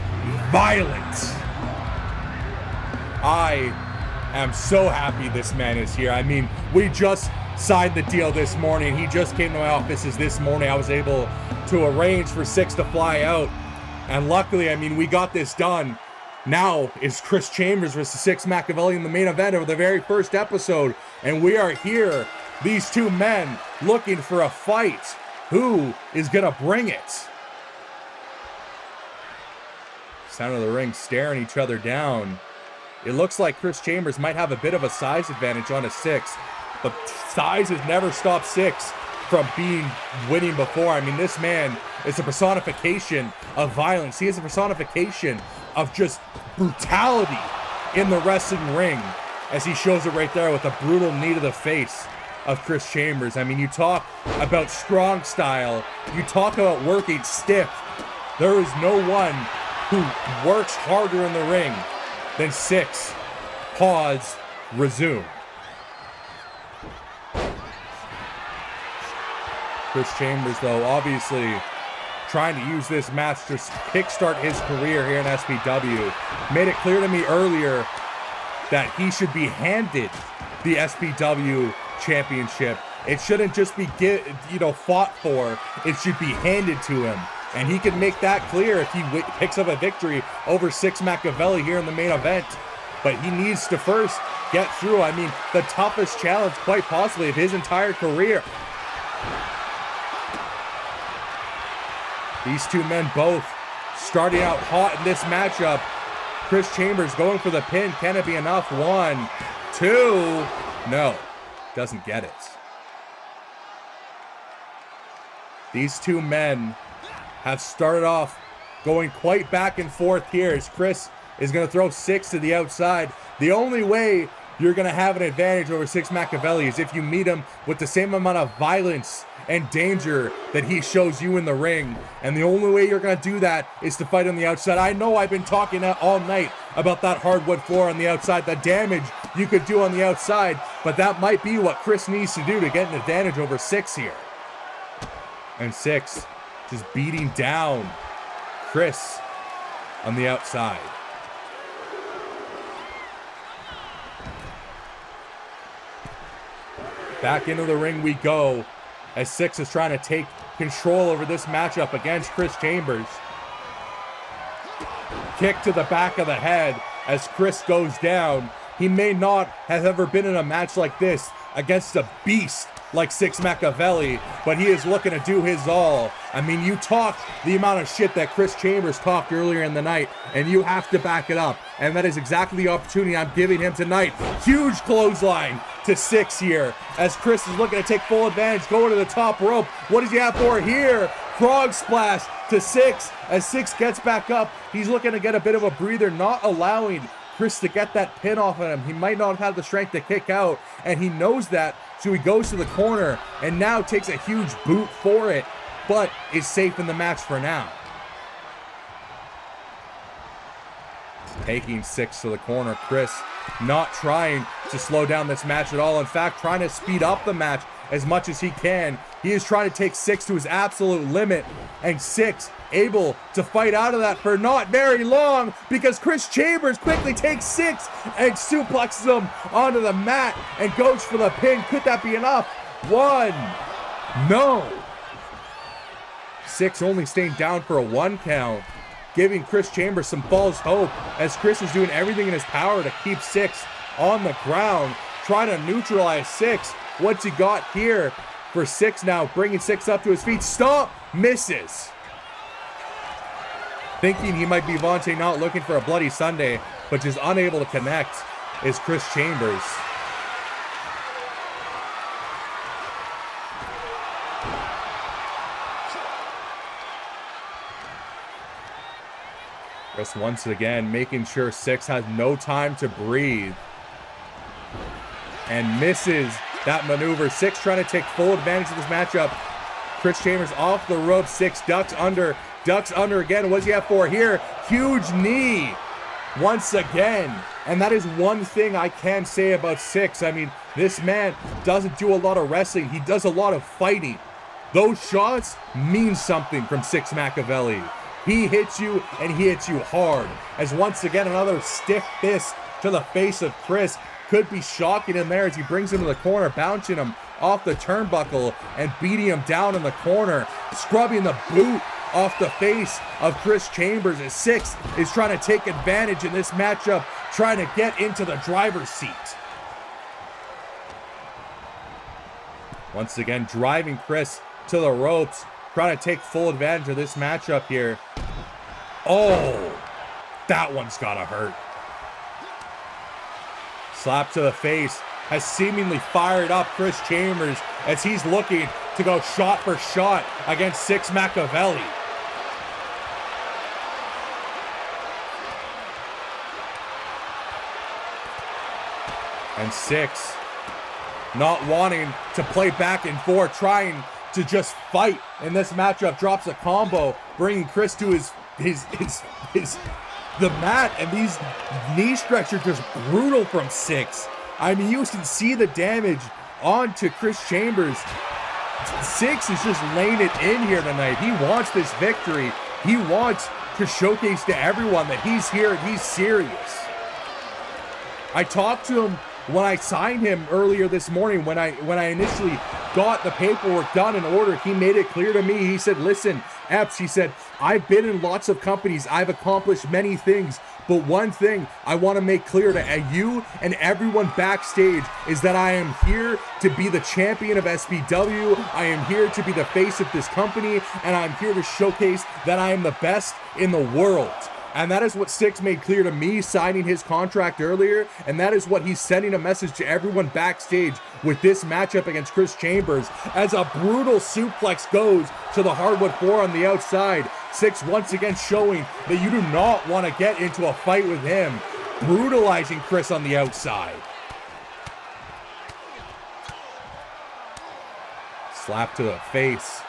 violent. I am so happy this man is here. I mean, we just signed the deal this morning. He just came to my offices this morning. I was able to arrange for Six to fly out. And luckily, I mean, we got this done. Now is Chris Chambers versus Six Machiavelli in the main event of the very first episode. And we are here, these two men, looking for a fight. Who is going to bring it? Center of the ring staring each other down. It looks like Chris Chambers might have a bit of a size advantage on a Six. But size has never stopped Six from winning before. I mean, this man is a personification of violence. He is a personification of just brutality in the wrestling ring, as he shows it right there with a brutal knee to the face of Chris Chambers. I mean, you talk about strong style, you talk about working stiff. There is no one who works harder in the ring than Six. Pause, resume. Chris Chambers, though, obviously trying to use this match to kickstart his career here in SPW. Made it clear to me earlier that he should be handed the SPW championship. It shouldn't just be fought for. It should be handed to him. And he can make that clear if he picks up a victory over Six Machiavelli here in the main event. But he needs to first get through, I mean, the toughest challenge quite possibly of his entire career. These two men both starting out hot in this matchup. Chris Chambers going for the pin. Can it be enough? 1, 2. No, doesn't get it. These two men have started off going quite back and forth here as Chris is going to throw Six to the outside. The only way you're going to have an advantage over Six Machiavelli is if you meet him with the same amount of violence and danger that he shows you in the ring. And the only way you're going to do that is to fight on the outside. I know I've been talking all night about that hardwood floor on the outside, the damage you could do on the outside, but that might be what Chris needs to do to get an advantage over Six here. And Six just beating down Chris on the outside. Back into the ring we go, as Syxx is trying to take control over this matchup against Chris Chambers. Kick to the back of the head as Chris goes down. He may not have ever been in a match like this against a beast like Syxx Machiavelli, but he is looking to do his all. I mean, you talked the amount of shit that Chris Chambers talked earlier in the night, and you have to back it up. And that is exactly the opportunity I'm giving him tonight. Huge clothesline to Syxx here, as Chris is looking to take full advantage, going to the top rope. What does he have for here? Frog splash to Syxx, as Syxx gets back up. He's looking to get a bit of a breather, not allowing Chris to get that pin off of him. He might not have had the strength to kick out, and he knows that, so he goes to the corner and now takes a huge boot for it, but is safe in the match for now. Taking Syxx to the corner. Chris not trying to slow down this match at all. In fact, trying to speed up the match as much as he can. He is trying to take Syxx to his absolute limit, and Syxx able to fight out of that for not very long, because Chris Chambers quickly takes Syxx and suplexes him onto the mat and goes for the pin. Could that be enough? One. No. Syxx only staying down for a 1 count, giving Chris Chambers some false hope, as Chris is doing everything in his power to keep Syxx on the ground, trying to neutralize Syxx. What's he got here for Syxx now? Bringing Syxx up to his feet. Stop. Misses. Thinking he might be Vontae not looking for a Bloody Sunday, but just unable to connect is Chris Chambers. Chris once again making sure Syxx has no time to breathe, and misses that maneuver. Syxx trying to take full advantage of this matchup. Chris Chambers off the rope. Syxx ducks under again. What does he have for here? Huge knee once again. And that is one thing I can say about Syxx. I mean, this man doesn't do a lot of wrestling. He does a lot of fighting. Those shots mean something from Syxx Machiavelli. He hits you, and he hits you hard. As once again, another stiff fist to the face of Chris. Could be shocking in there as he brings him to the corner, bouncing him off the turnbuckle and beating him down in the corner. Scrubbing the boot off the face of Chris Chambers, as Syxx is trying to take advantage in this matchup, trying to get into the driver's seat. Once again, driving Chris to the ropes, trying to take full advantage of this matchup here. Oh, that one's gotta hurt. Slap to the face has seemingly fired up Chris Chambers as he's looking to go shot for shot against Syxx Machiavelli. And Syxx not wanting to play back and forth, trying to just fight in this matchup, drops a combo, bringing Chris to the mat, and these knee strikes are just brutal from Syxx. I mean, you can see the damage onto Chris Chambers. Syxx is just laying it in here tonight. He wants this victory. He wants to showcase to everyone that he's here and he's serious. I talked to him when I signed him earlier this morning, when I initially got the paperwork done in order. He made it clear to me. He said, listen, Epps, he said, I've been in lots of companies. I've accomplished many things. But one thing I want to make clear to you and everyone backstage is that I am here to be the champion of SPW. I am here to be the face of this company, and I'm here to showcase that I am the best in the world. And that is what Syxx made clear to me signing his contract earlier, and that is what he's sending a message to everyone backstage with this matchup against Chris Chambers, as a brutal suplex goes to the hardwood floor on the outside. Syxx once again showing that you do not want to get into a fight with him, brutalizing Chris on the outside. Slap to the face.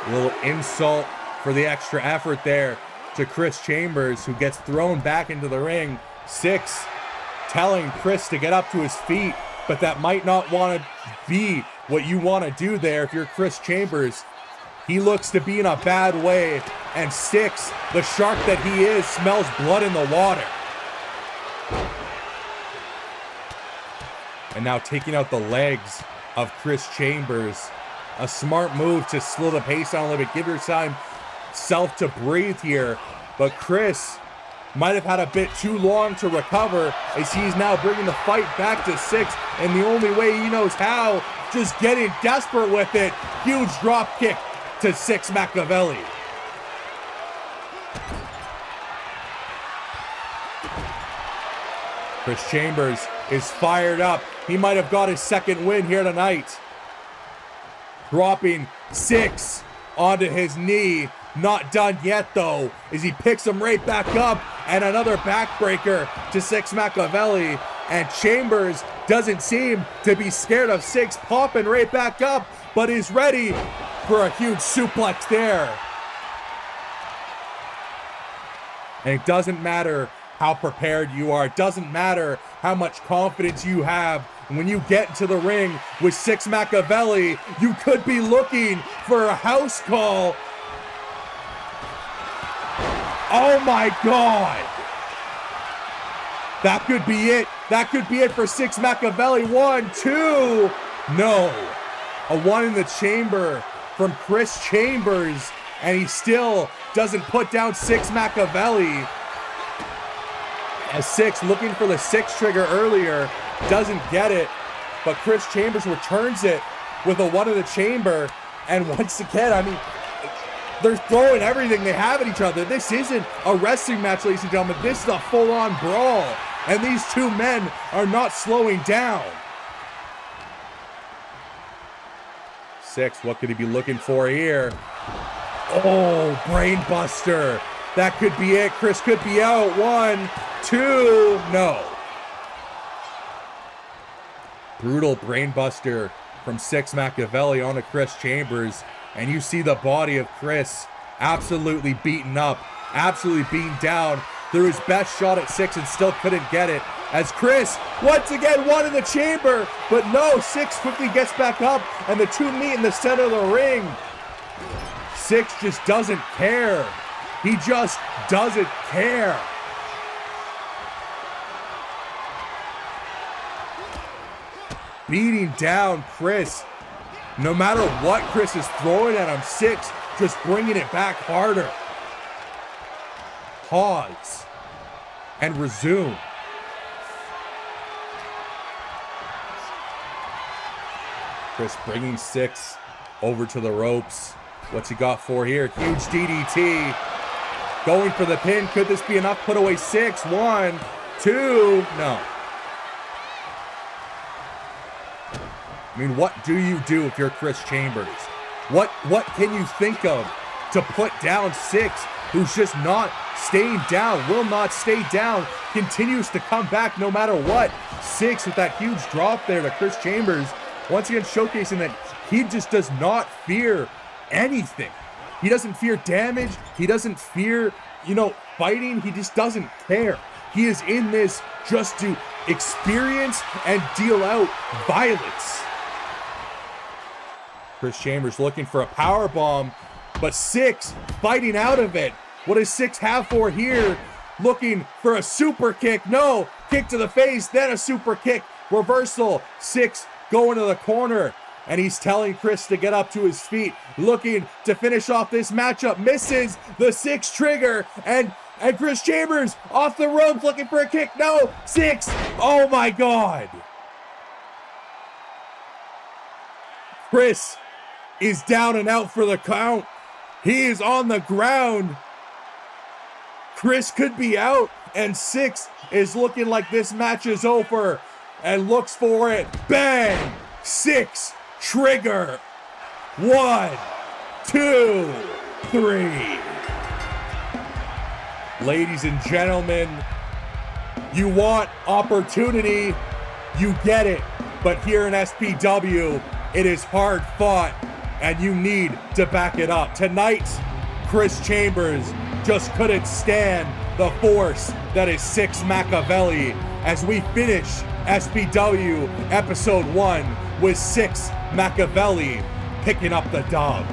A little insult for the extra effort there to Chris Chambers, who gets thrown back into the ring. Syxx telling Chris to get up to his feet, but that might not want to be what you want to do there if you're Chris Chambers. He looks to be in a bad way, and Syxx, the shark that he is, smells blood in the water. And now taking out the legs of Chris Chambers. A smart move to slow the pace down a little bit, give yourself to breathe here. But Chris might have had a bit too long to recover as he's now bringing the fight back to Six, and the only way he knows how, just getting desperate with it. Huge drop kick to Six Machiavelli. Chris Chambers is fired up. He might have got his second win here tonight. Dropping Six onto his knee. Not done yet though, as he picks him right back up, and another backbreaker to Six Machiavelli. And Chambers doesn't seem to be scared of Six popping right back up, but is ready for a huge suplex there. And it doesn't matter how prepared you are. It doesn't matter how much confidence you have. When you get into the ring with Six Machiavelli, you could be looking for a house call. Oh my God. That could be it. That could be it for Six Machiavelli. 1, 2. No. A one in the chamber from Chris Chambers, and he still doesn't put down Six Machiavelli. As Six looking for the Six trigger earlier, doesn't get it, but Chris Chambers returns it with a one in the chamber. And once again, I mean, they're throwing everything they have at each other. This isn't a wrestling match, ladies and gentlemen. This is a full-on brawl, and these two men are not slowing down. Six, what could he be looking for here? Oh, brain buster. That could be it. Chris could be out. 1, 2, no. Brutal brain buster from Six Machiavelli onto Chris Chambers. And you see the body of Chris absolutely beaten up, absolutely beaten down. Threw his best shot at Six and still couldn't get it. As Chris, once again, one in the chamber. But no, Six quickly gets back up, and the two meet in the center of the ring. Six just doesn't care. He just doesn't care. Beating down Chris. No matter what Chris is throwing at him, Six just bringing it back harder. Pause. And resume. Chris bringing Six over to the ropes. What's he got for here? Huge DDT. Going for the pin. Could this be enough? Put away Six. 1, 2. No. I mean, what do you do if you're Chris Chambers? What can you think of to put down Six, who's just not staying down, will not stay down, continues to come back no matter what? Six with that huge drop there to Chris Chambers, once again showcasing that he just does not fear anything. He doesn't fear damage. He doesn't fear, fighting. He just doesn't care. He is in this just to experience and deal out violence. Chris Chambers looking for a power bomb, but Six fighting out of it. What does Six have for here? Looking for a super kick. No, kick to the face, then a super kick. Reversal. Six going to the corner, and he's telling Chris to get up to his feet, looking to finish off this matchup. Misses the Six trigger, and Chris Chambers off the ropes looking for a kick. No, Six. Oh my God. Chris is down and out for the count. He is on the ground. Chris could be out, and Six is looking like this match is over and looks for it. Bang! Six trigger. 1, 2, 3. Ladies and gentlemen, you want opportunity, you get it. But here in SPW, it is hard fought, and you need to back it up. Tonight, Chris Chambers just couldn't stand the force that is Six Machiavelli as we finish SPW Episode 1 with Six Machiavelli picking up the dub.